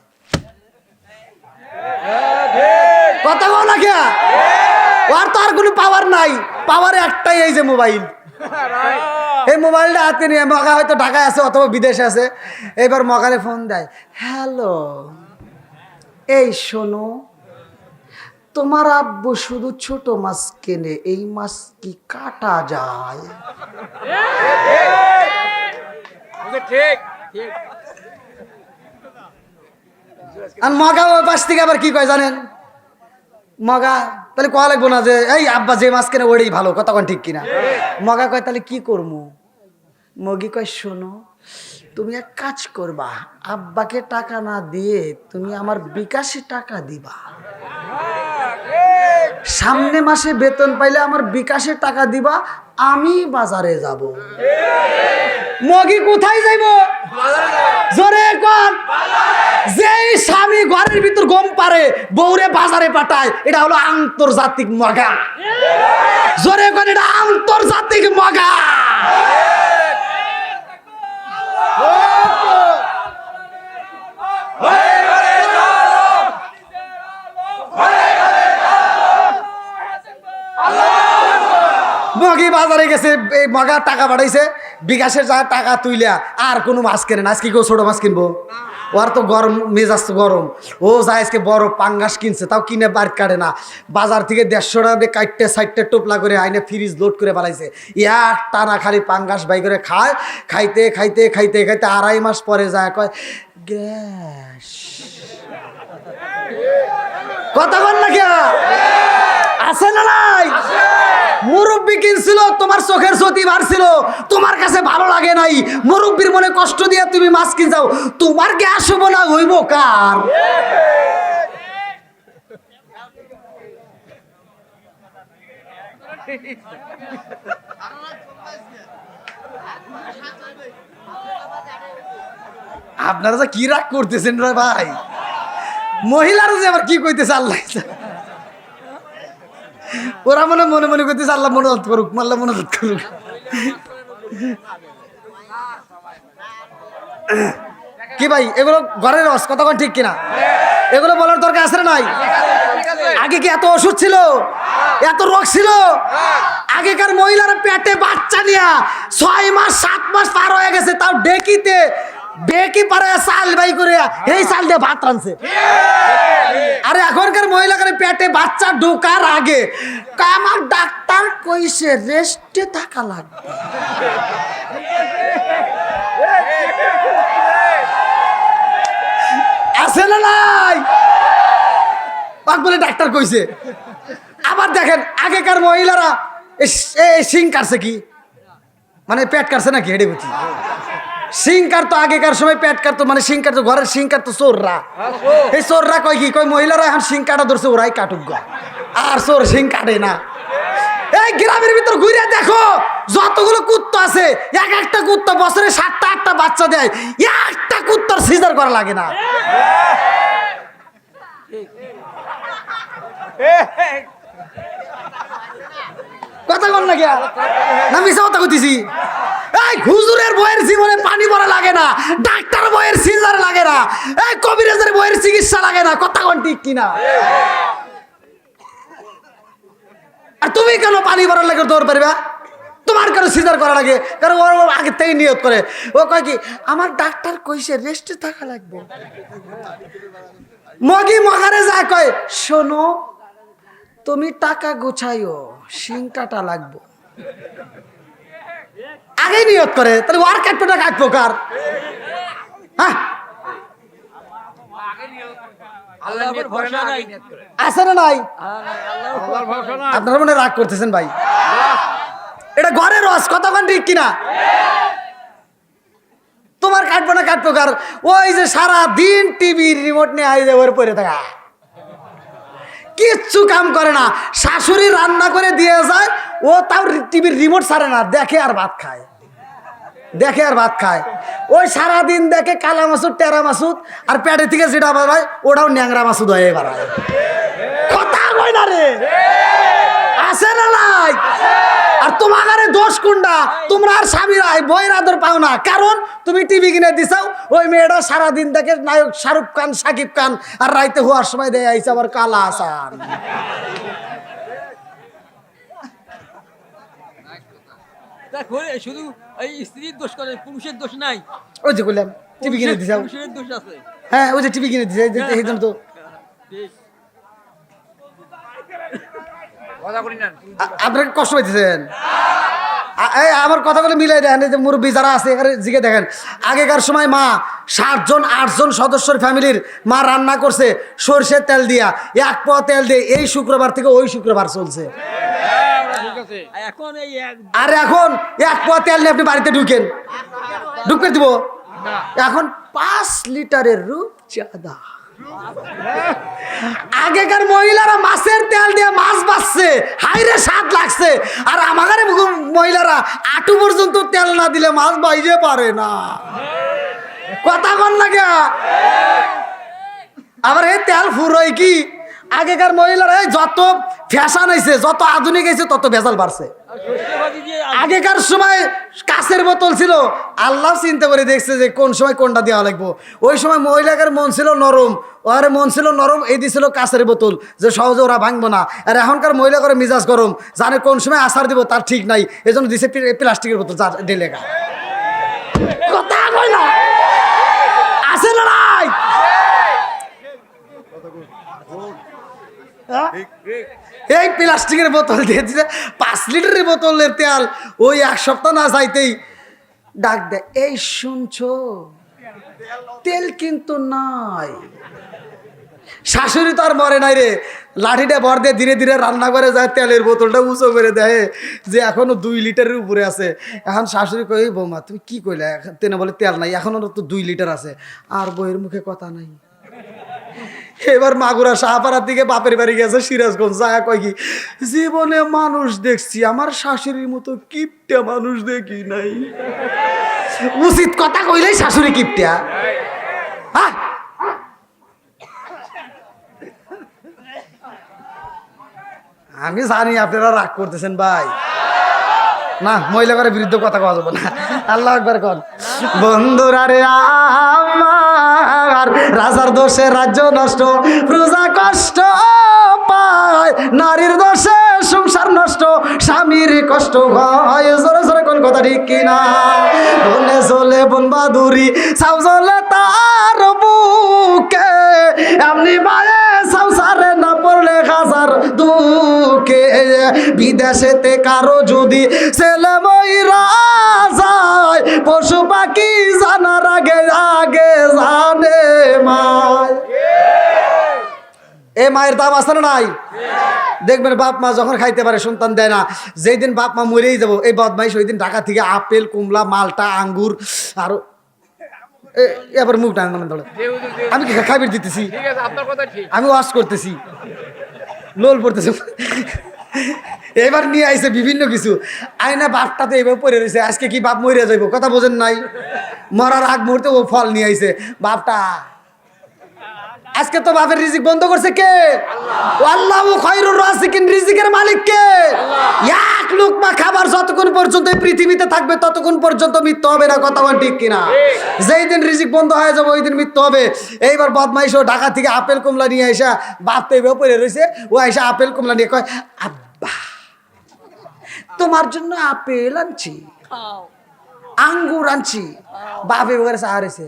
কথা বল না কে? ওর তো আর কোনো পাওয়ার নাই, পাওয়ার একটাই, এই যে মোবাইল। এই মোবাইলটা হাতে নিয়ে মগা হয়তো ঢাকায় আছে অথবা বিদেশে আছে, এবার মগারে ফোন দেয়, হ্যালো এই শোনো, তোমার আব্বু শুধু ছোট মাছ কেনে, এই মাছ কি কাটা যায়? ঠিক ঠিক। আর মগা ওই পাশ থেকে আবার কি কয় জানেন? মগা তাহলে কয়া লাগবো না যে এই আব্বা যে মাছ কেনে ওইটাই ভালো, কতক্ষণ ঠিক কিনা? মগা কয় তাহলে কি করবো? মগি কয় শোনো, তুমি এক কাজ করবা, আব্বাকে টাকা না দিয়ে তুমি আমার বিকাশে টাকা দিবা। সামনে মাসে বেতন পাইলে আমার বিকাশে টাকা দিবা, আমি বাজারে যাব। মগি কোথায় যাইব? জোরে কোন? যেই স্বামী ঘরের ভিতর গম পারে বউরে বাজারে পাঠায়, এটা হলো আন্তর্জাতিক মগা। জোরে কোন? এটা আন্তর্জাতিক মগা। মগি বাজারে গেছে, এই মগা টাকা পাঠাইছে, বিকাশের যা টাকা তুইলা আর কোনো মাছ কেনে না। আজকে কেউ ছোট মাছ কিনবো? ওর তো গরম মেজাজ, তো গরম। ও যায় আজকে বড় পাঙ্গাস কিনছে, তাও কিনে বার কাটে না, বাজার থেকে 150 টাকা দিয়ে কাটতে 60টা টোপলা করে আইনে ফ্রিজ লোড করে বানাইছে। এক টানা খালি পাঙ্গাস বাই করে খায়, খাইতে খাইতে খাইতে খাইতে 2.5 মাস পরে যায় কয় গ্যাস। কথা বল না কে? আছে না নাই? মুরব্বী কিনছিল, তোমার চোখের জ্যোতি বাড়ছিল, তোমার কাছে ভালো লাগে নাই, মুরব্বীর মনে কষ্ট দিয়ে তুমি মাছ কিনছাও, তোমার গ্যাস হবো না হইব কার? আপনারা যে কি রাগ করতেছেন রে ভাই? মহিলারা যে আবার কি কইতেছে আল্লাহ, ওরা মনে মনে মনে করতেছে আল্লাহ মনোজাত করুক, আল্লাহ মনোজাত করুক। কি ভাই এগুলো ঘরের রস, কতক্ষণ ঠিক কিনা? এগুলো বলার দরকার আছে না নাই? আগে কি এত ওষুধ ছিল, এত রোগ ছিল? আগেকার মহিলারা পেটে বাচ্চা নিয়ে 6 মাস 7 মাস পার হয়ে গেছে, তাও ডেকি পারে চাল বাই করে এই চাল দিয়ে ভাত রানছে। আরে এখনকার মহিলাদের পেটে বাচ্চা ঢোকার আগে আমার ডাক্তার কইছে রেস্টে থাকা লাগবে। আছে না নাই? বলে ডাক্তার কইছে। আবার দেখেন আগেকার মহিলারা সিং কাটছে কি, মানে পেট কাটছে নাকি হেডে বুঝি। সিং কাটতো আগেকার সময়, পেট কাটতো মানে সিং কাটতো, ঘরের সিং কাটতো চোররা। এই চোররা কয় কি কয়, মহিলারা এখন সিং কাটা ধরছে, ওরাই কাটুক গা, আর চোর সিং কাটে না। এই গ্রামের ভিতর ঘুরে দেখো যতগুলো কুত্তা আছে, এক একটা কুত্তা বছরে 7টা 8টা বাচ্চা দেয়, একটা কুত্তার সিজার করা লাগে না। কথা বল না গিয়া না, মিশা কথা কইতেছি। এই হুজুরের বইয়ের জীবনে পানি ভরা লাগে না, ডাক্তার বইয়ের সিজার লাগে না, এই কবিরাজের বইয়ের চিকিৎসা লাগে না। কথা কোন ঠিক কিনা? আর তুমি কেন পানি ভরার লাগে দৌড় পারবা? তোমার কেন সিজার করা লাগে? কারণ ওর আগে থেকে নিয়ত করে, ও কয় কি আমার ডাক্তার কইছে রেস্টে থাকা লাগবে। মগি মগারে যা কয়, শোনো তুমি টাকা গোছাইও, শিং কাটা লাগবো। আগে নিয়ত করে, তাহলে ওয়ার কাটবো না কাটবো কার? হ্যাঁ আছে না নাই? আপনারা মনে রাগ করতেছেন ভাই, এটা ঘরের রস। কতক্ষণ ঠিক কিনা? তোমার কাটবো না কাটবো কার? ওই যে সারা দিন টিভির রিমোট নিয়ে আই যে ওর পরে থাকা, কিচ্ছু কাম করে না। শাশুড়ি রান্না করে দিয়ে যায়, ও তাও টিভির রিমোট ছাড়ে না, দেখে আর ভাত খায়, দেখে আর ভাত খায়। ওই সারাদিন দেখে কালা মাসুদ টেরা মাসুদ, আর পেটে থেকে যেটা বাড়ায় ওটাও ন্যাংরা মাসুদ হয়ে বাড়ায়। কথা কয় না রে, আছে না নাই? আর তোমার দোষ কোনটা? তোমরা আর স্বামীরা বইয়ের আদর পাও না, কারণ তুমি টিভি কিনে দিছাও। ওই মেয়েটা সারাদিন দেখে নায়ক শাহরুখ খান সাকিব খান, আর রাইতে হওয়ার সময় দেয় আইসে আবার কালা আসান। শুধু এই স্ত্রীর দোষ করে, পুরুষের দোষ নাই। ওই যে বললাম টিভি কিনে দিছাও, পুরুষের দোষ আছে। হ্যাঁ ওই যে টিভি কিনে দিছে, এই জন্য তো আপনাকে কষ্ট পাইতেছেন। আমার কথা বলে মিলাই দেখেন, এই যে মুরব্বী যারা আছে এখানে জিগে দেখেন, আগেকার সময় মা 7 জন 8 জন সদস্যর ফ্যামিলির মা রান্না করছে সরষের তেল দিয়া, 1 পোয়া তেল দিয়ে এই শুক্রবার থেকে ওই শুক্রবার চলছে। আর এখন 1 পোয়া তেল নিয়ে আপনি বাড়িতে ঢুকেন, ঢুকতে দিব এখন 5 লিটারের রূপচাঁদা। আগেকার মহিলারা মাছের তেল দিয়ে মাছ বাছছে, হাইরে স্বাদ লাগছে। আর আমাদের মহিলারা আটু পর্যন্ত তেল না দিলে মাছ বাইজে পারে না। কথা কন না কে? আবার এই তেল ফুরোয় কি? আগেকার মহিলারা যত ফ্যাশন হয়েছে, যত আধুনিক হয়েছে, তত ভেজাল বাড়ছে। আগেকার সময় কাঁচের বোতল ছিল, আল্লাহ চিন্তা করে দেখছে যে কোন সময় কোনটা দেওয়া লাগবো। ওই সময় মহিলাদের মন ছিল নরম, ওর মন ছিল নরম, এই দিছিল কাঁচের বোতল, যে সহজে ওরা ভাঙবো না। আর এখনকার মহিলা করে মিজাজ গরম, জানে কোন সময় আচার দিব তার ঠিক নাই, এজন্য দিছে প্লাস্টিকের বোতল ডেলেগা। কথা কই না, আছে না নাই? এই প্লাস্টিকের বোতল দিয়ে দিছে 5 লিটারের বোতলের তেল, ওই 1 সপ্তাহ না যাইতেই ডাক দেয়, এই শুনছো তেল কিন্তু নাই। শাশুড়ি তো আর মরে নাই রে, লাঠিটা ভর দিয়ে ধীরে ধীরে রান্না করে যায়, তেলের বোতলটা উঁচু করে দেয় যে এখনো 2 লিটারের উপরে আছে। এখন শাশুড়ি কই, বৌমা তুমি কি কইলে? তেনে বলে তেল নাই, এখনো তো 2 লিটার আছে। আর বইয়ের মুখে কথা নাই। এবার মাগুরা শাহপাড়ার দিকে বাপের বাড়ি গেছে সিরাজগঞ্জ, যায় কয় কি, জীবনে মানুষ দেখছি, আমার শাশুড়ির মতো কিপটা মানুষ দেখি নাই। উচিত কথা কইলেই শাশুড়ি কিপটা। হ্যাঁ আমি জানি আপনারা রাগ করতেছেন ভাই, না মহিলাদের বিরুদ্ধে কথা কওয়া যাবে না। আল্লাহ একবার কর। বন্ধুরা রে আমার, রাজার দোষে রাজ্য নষ্ট, প্রজা কষ্ট পায়, নারীর দোষে সংসার নষ্ট, স্বামীর কষ্ট হয়। জোরে জোরে কোন কথা ঠিক কিনা? বনে চলে বন বাদুরি, ছাউ জ্বলে তার বুকে, এমনি মায়ে বিদেশেতে কারো যদি ছেলে মইরা যায় পশু পাখি জানার আগে আগে জানে মায়। এ মায়ের দাম আছে না নাই? দেখবেন বাপ মা যখন খাইতে পারে সন্তান দেয় না, যেই দিন বাপ মা মরেই যাবো এই বদমাইশ ওই দিন ঢাকা থেকে আপেল কমলা মালটা আঙ্গুর আরো এবার মুখ টান ধরে আমি কি খাইবে দিতেছি, আমি ওয়াশ করতেছি, লোল পড়তেছে। এবার নিয়ে আইছে বিভিন্ন কিছু আয়না, বাপটা তো এবার পড়ে রয়েছে, আজকে কি বাপ মরে যাইব, কথা বোঝেন নাই? মরার আগ মুহূর্তে ও ফল নিয়ে আইছে বাপটা। আজকে তো বাপের রিজিক বন্ধ করছে কে? আল্লাহু খায়রুর রাযিকিন, রিজিকের মালিক কে? এক লুকমা খাবার যতক্ষণ পর্যন্ত এই পৃথিবীতে থাকবে ততক্ষণ পর্যন্ত মৃত্যু হবে না, কথা বল ঠিক কিনা? যেই দিন রিজিক বন্ধ হয়ে যাবে ওই দিন মৃত্যু হবে। এইবার বদমাইশ ও ঢাকা থেকে আপেল কমলা নিয়ে আইসা, বাপ তো এবার পড়ে রয়েছে, ও আইসা আপেল কমলা নিয়ে কয় আব্বা তোমার জন্য আপেল আনছি, আঙ্গুর আনছি। বাপ এবার চা হারেছে।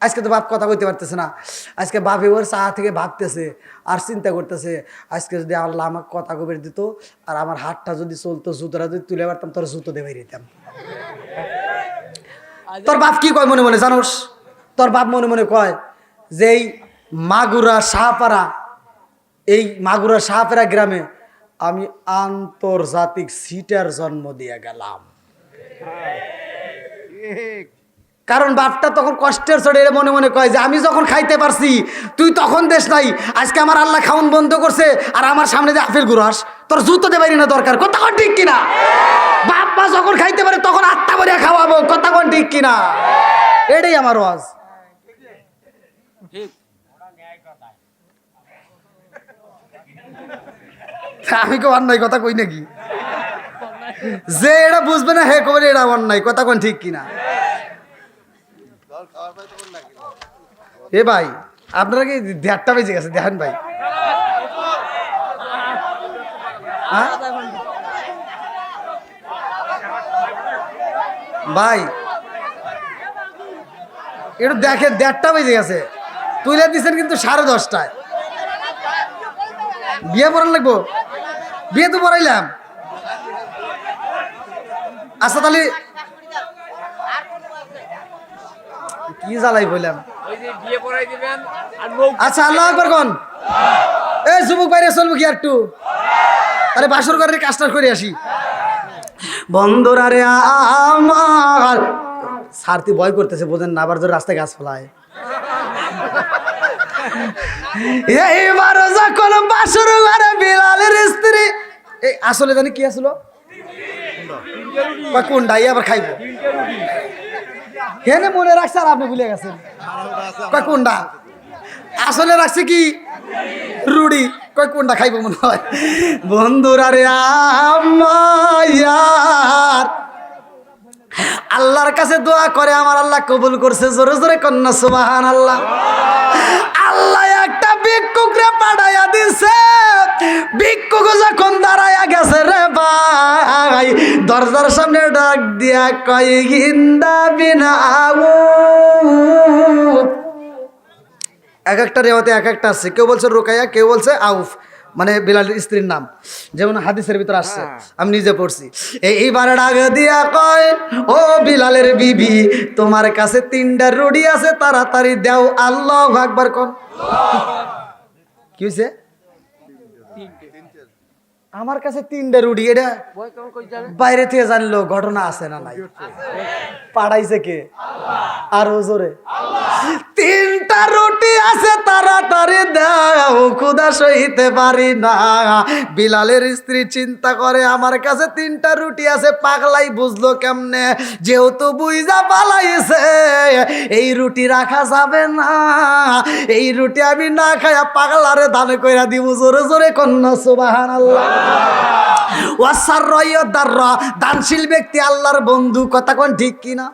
আজকে তো বাপ কথা কইতে পারতেছে না, আজকে বাপ এবার চা থেকে ভাবতেছে আর চিন্তা করতেছে, আজকে যদি আল্লাহ আমাকে কথা কবে দিত আর আমার হাতটা যদি চলতো, জুতোটা যদি তুলে পারতাম তোর জুতো দেবে দিতাম। তোর বাপ কি কয় মনে মনে জানোস? তোর বাপ মনে মনে কয় যে এই মাগুরা শাহপাড়া, এই মাগুরা শাহপাড়া গ্রামে আমি আন্তর্জাতিক সিটার জন্ম দিয়ে গেলাম। কারণ বাপটা তখন কষ্টের চড়ে মনে মনে কয় যে আমি যখন খাইতে পারছি তুই তখন দেশ নাই, আজকে আমার আল্লাহ খাউন বন্ধ করছে আর আমার সামনে যে আপেল গুড়াস, তোর জুতো দেবাই না দরকার, কথা কোন ঠিক কিনা? বাপ মা যখন খাইতে পারে তখন আত্মা ভরিয়া খাওয়াবো, কথা কোন ঠিক কিনা? এটাই আমার ওয়াজ। আমি কেউ অন্যায় কথা কই নাকি? যে এটা বুঝবে না হে কবে এটা অন্যায়, কথা কোন ঠিক কিনা? এ ভাই আপনারা কি 1:30 বেজে গেছে দেখেন ভাই, ভাই একটু দেখেন 1:30 বেজে গেছে, তুলে দিচ্ছেন কিন্তু 10:30টায়। বিয়ে পড়ান লাগবো, বিয়ে তো পড়াইলাম। আচ্ছা তাহলে কি জ্বালাই বললাম। আচ্ছা আল্লাহ আকবার কোন? এই যুবক বাইরে চলবো কি একটু, তাহলে বাসর ঘরের কাজটা করে আসি। বন্ধুরা রে আমার স্যার তুই ভয় করতেছে বোঝেন না, আবার ধরে রাস্তায় গাছ ফেলায়। এইবার যখন বাসর ঘরে বিলালের স্ত্রী, এই আসলে জানি কি আসলো কোনটা আবার খাইবো, কেন মনে রাখছে আর আপনি ভুলে গেছেন কয় কোনটা আসলে রাখছে কি রুড়ি, কয় কোনটা খাইবো মনে হয়। বন্ধুরা রে আমার আল্লাহর কাছে দোয়া করে, আমার আল্লাহ কবুল করছে, জোরে জোরে কন্যা সুবহানাল্লাহ। আল্লাহ একটা ভিক্ষুকরে পাঠাইয়া দিছে, ভিক্ষুক যখন দাঁড়াইয়া গেছে রে ভাই, দরজার সামনে ডাক দিয়া কয় হিন্দা বিনা এক একটা রেওয়াতে এক একটা আছে, কেউ বলছে রোকাইয়া, কেউ বলছে আউফ, মানে বিলালের স্ত্রীর নাম, যেমন হাদিসের ভিতর আসছে, আমি নিজে পড়ছি। এইবার ডাক দিয়া কয় ও বিলালের বিবি তোমার কাছে 3টা রুটি আছে, তাড়াতাড়ি দাও। আল্লাহু আকবার কোন? কি হয়েছে? আমার কাছে 3টা রুটি, এটা বাইরে থেকে জানলো ঘটনা আছে না নাই? পাঠাইছে কে? আর জোরে 3টা রুটি আছে, তাড়াতাড়ি দাও, ক্ষুধা সইতে পারি না। বিলালের স্ত্রী চিন্তা করে আমার কাছে 3টা রুটি আছে, পাগলাই বুঝলো কেমনে? যেহেতু বুইজা পালাইছে এই রুটি রাখা যাবে না, এই রুটি আমি না খাইয়া পাগলারে দান কইরা দিব। জোরে জোরে কন্যা সুবহানাল্লাহ। দানশীল ব্যক্তি আল্লাহর বন্ধু, কথা কোন ঠিক কিনা?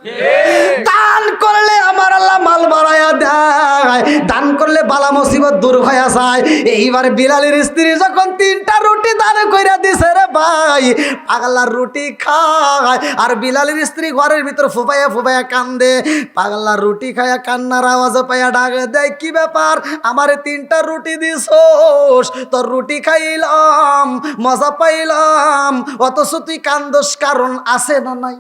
দান করলে আমার আল্লাহ মাল বাড়ায়া দেয়, যায়, দান করলে বালা মুসিবত দূর হয়ে যায়। এইবার বিলালের স্ত্রী যখন 3টা রুটি দান কইরা দিছে রে ভাই, পাগলার রুটি খায় আর বিলালের স্ত্রী ঘরের ভিতর ফুপাইয়া ফুপাইয়া কান্দে। পাগলার রুটি খায়া কান্নার আওয়াজ পাইয়া ডাক দেয়, কি ব্যাপার আমারে 3টা রুটি দিছোস, তোর রুটি খাইলাম মজা পাইলাম, অথচ তুই কান্দোস কারণ আছে না নাই?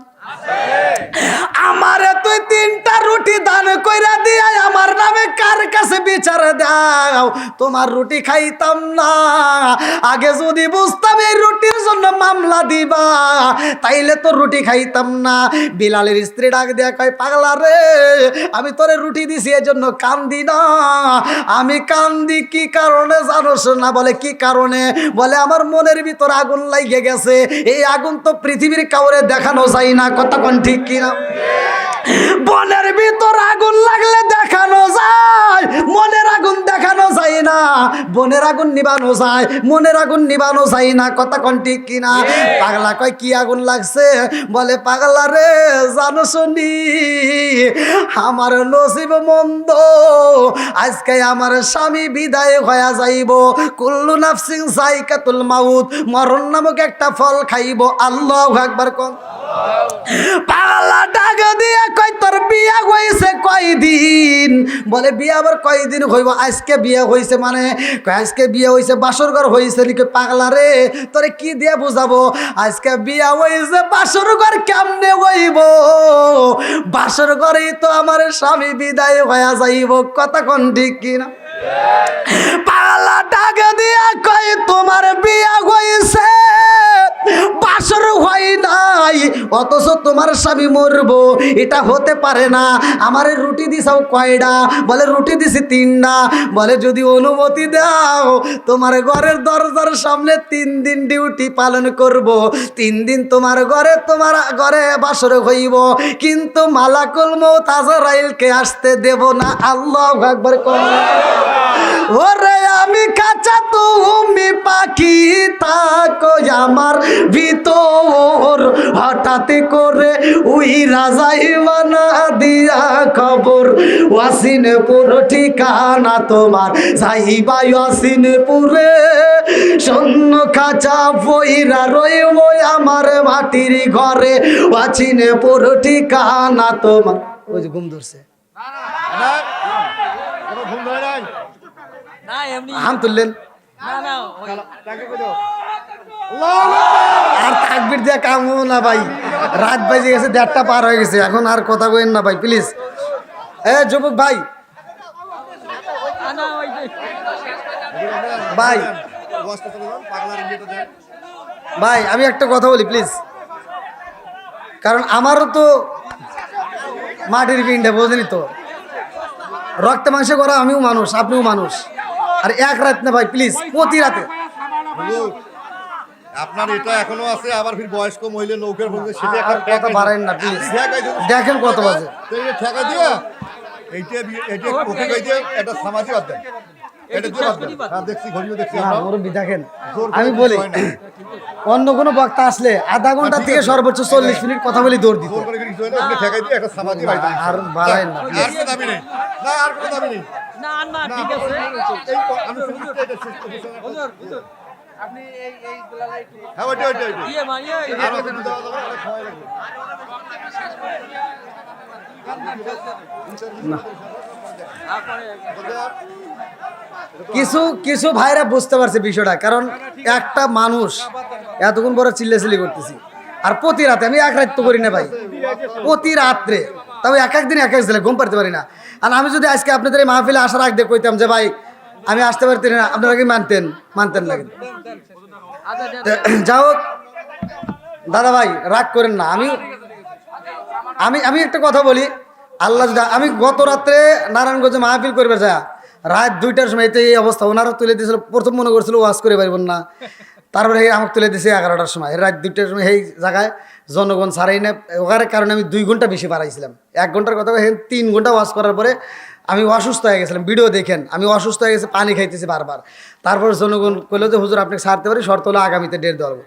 আমারে তুই 3টা রুটি দান কইরা দিয়া আমার নামে কার কাছে বিচার দাও? তোমার রুটি খাইতাম না, আগে যদি বুঝতাম এই রুটির জন্য মামলা দিবা তাইলে তো রুটি খাইতাম না। বিলালের স্ত্রী ডাক দিয়া কয়, পাগলা রে, আমি তোরে রুটি দিছি এজন্য কান্দি না, আমি কান্দি কি কারণে জানোস না? বলে কি কারণে? বলে আমার মনের ভিতর আগুন লাগে গেছে, এই আগুন তো পৃথিবীর কাউরে দেখানো যায় না। কতক্ষণ ঠিক কিনা? বনের ভিতর আগুন লাগলে দেখানো যায়, মনের আগুন দেখানো যায় না। বনের আগুন নিবানো যায়, মনের আগুন নিবানো যায় না। কতক্ষণ ঠিক কিনা? পাগলা কয়, কি আগুন লাগছে? বলে, পাগলা রে, জানো শুনি আমার নসিব মন্দ, আজকে আমার স্বামী বিদায় হয়ে যাইব। কুল্লু নাফসিন যায়কাতুল মাউত, মরণ নামক একটা ফল খাইব। আল্লাহু আকবার কোন। পাগলা ডাক দিয়া কয়, তোর বিয়া হইছে কয়দিন? বলে, বিয়া আবার কয়দিন হইব? আজকে বিয়া হইছে। মানে আজকে বিয়া হইছে, বাসর ঘর হইছে নাকি? পাগলা রে, তোরে কি দিয়ে বুঝাবো? আজকে বিয়া হইছে, বাসর ঘর কেমনে হইব? বাসর ঘরেই তো আমার স্বামী বিদায় হয়ে যাইব। কতক্ষণ ঠিক কিনা? পাগলা ডাক দিয়া কয়, তোমার বিয়া হইছে, বাসর হয় নাই, অথচ তোমার স্বামী মরবো, এটা হতে পারে না। আমার রুটি দিছাও কয়টা? বলে, রুটি দিছি 3টা। বলে, যদি অনুমতি দাও তোমার ঘরের দরজার সামনে 3 দিন ডিউটি পালন করব, 3 দিন তোমার ঘরে বাসর হইব, কিন্তু মালাকুল মউত আজরাইলকে আসতে দেব না। আল্লাহু আকবার কোন। ওরে আমি কাঁচা তুমি পাখি, তাকো আমার ভিতর, হঠাৎ করে উইরা যাইবা না দিয়া খবর। ওয়াসিনপুর ঠিকানা তোমার, যাইবা ওয়াসিনপুরে, শূন্য খাঁচা বইরা রইব আমার মাটির ঘরে। ওয়াসিনপুর ঠিকানা তোমার। ওই যে ঘুম ধরছে, না এমনি হাম তুললেন না না ওই আর তাকবীর দিয়া কাম হবো না ভাই, রাত বাজে গেছে, 1:30টা পার হয়ে গেছে, এখন আর কথা কইেন না ভাই প্লিজ। যুবক ভাই, না ওই যে ভাই ভাই আমি একটা কথা বলি প্লিজ, কারণ আমারও তো মাটির পিণ্ডে, বোঝেনি তো, রক্তে মাংসে করা, আমিও মানুষ, আপনিও মানুষ। আর এক রাত না ভাই প্লিজ, প্রতি রাতে। আপনার এটা এখনো আছে, আবার ফির বয়স্ক মহিলা নৌকার বলবে সেটা আর কথা বাড়াইন না প্লিজ, দেখেন কত বাজে। ঠেকা দিয়া এইটা ওকে কই দিয়ে এটা সামাজি বাদ দেন, এটা দিয়ে বাদ দেন। হ্যাঁ দেখছি, ঘড়িও দেখছি না আমরা। মুরব্বি দেখেন, জোর করে আমি কিছু বলি হয় না। অন্য কোনো বক্তা আসলে আধা ঘন্টা থেকে সর্বোচ্চ 40 মিনিট কথা বলি দৌড় দিত। জোর করে কিছু হয় না, ওকে ঠেকাই দিয়ে একটা সামাজি বাদ দেন। আর বাড়াইন না আর প্লিজ। কোনো দাবি নেই, না আর কোনো দাবি নেই। না না ঠিক আছে এই আমি শুনছি এটা শেষ করতে। হ্যাঁ ওইটা ওইটা ওইটা। ইয়ে মারিয়ে আর ওকে দিতে হবে, অনেক সময় লাগবে। কিছু কিছু ভাইরা বুঝতে পারছে বিষয়টা, কারণ একটা মানুষ এতক্ষণ বড় চিল্লাচিল্লি করতেছি, আর প্রতি রাতে আমি এক রাত তো করি না ভাই, প্রতি রাত্রে, তবে এক এক দিন এক এক ছেলে ঘুম পারতে পারি না। আর আমি যদি আজকে আপনাদের এই মাহফিলে আসার আগ দিয়ে কইতাম যে ভাই আমি আসতে পারতেন না, আপনারা কি মানতেন না? কিন্তু যাই হোক দাদা ভাই রাগ করেন না, আমি আমি একটা কথা বলি, আল্লাহ যদি, আমি গত রাত্রে নারায়ণগঞ্জে মাহফিল করবে যা, রাত 2টার সময় এতে এই অবস্থা, ওনারা তুলে দিয়েছিল, প্রথম মনে করছিল ওয়াজ করে পারবেন না, তারপরে আমাকে তুলে দিয়েছে 11টার সময়, রাত 2টার সময় এই জায়গায় জনগণ ছাড়াই না, ওখানে কারণে আমি 2 ঘন্টা বেশি বাড়াইছিলাম, 1 ঘন্টার কথা 3 ঘন্টা ওয়াজ করার পরে আমি অসুস্থ হয়ে গেছিলাম। ভিডিও দেখেন আমি অসুস্থ হয়ে গেছি, পানি খাইতেছি বারবার। তারপর জনগণ কইলো যে হুজুর আপনি ছাড়তে পারি, শর্ত হলো আগামীতে ডেট দেওয়া হবে,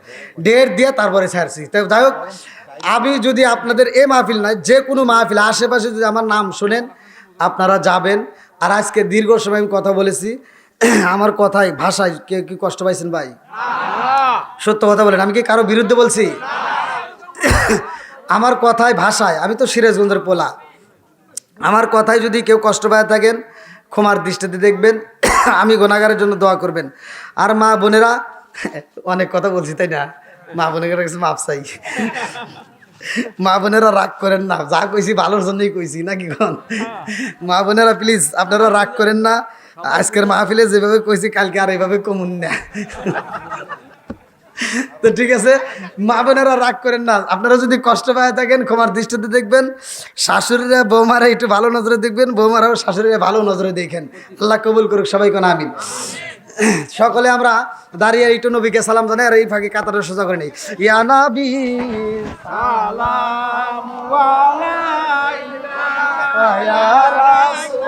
ডেট দিয়ে তারপরে ছাড়ছি। তাই যাই হোক, আমি যদি আপনাদের এই মাহফিল নয় যে কোনো মাহফিল আশেপাশে যদি আমার নাম শোনেন, আপনারা যাবেন, আর আজকে দীর্ঘ সময় আমি কথা বলেছি, আমার কথায় ভাষায় কেউ কি কষ্ট পাইছেন ভাই? সত্য কথা বলেন, আমি কি কারো বিরুদ্ধে বলছি? আমার কথায় ভাষায়, আমি তো সিরাজগঞ্জের পোলা, আমার কথায় যদি কেউ কষ্ট পায় থাকেন ক্ষমার দৃষ্টিতে দেখবেন, আমি গুনাহগারের জন্য দোয়া করবেন। আর মা বোনেরা, অনেক কথা বলছি তাই না, মা বোনেরা কাছে মাপ চাই। মা বোনেরা রাগ করেন না, যা কইছি ভালোর জন্যই কইছি নাকি কোন? মা বোনেরা প্লিজ আপনারা রাগ করেন না, আজকের মাহফিলে যেভাবে কইছি কালকে আর এইভাবে কমুন না। তো ঠিক আছে, মা বোনেরা রাগ করেন না, আপনারা যদি কষ্ট পায় থাকেন ক্ষমার দৃষ্টিতে দেখবেন। শাশুড়িরা বৌমারা একটু ভালো নজরে দেখবেন, বৌমারাও শাশুড়িরা ভালো নজরে দেখেন। আল্লাহ কবুল করুক সবাই কোন আমিন। সকলে আমরা দাঁড়িয়ে একটু নবীকে সালাম জানাই, আর এই ফাঁকে কাতারে সোজা করে নেই। ইয়া নবী সালাম আলাইকা ইয়া রাসূল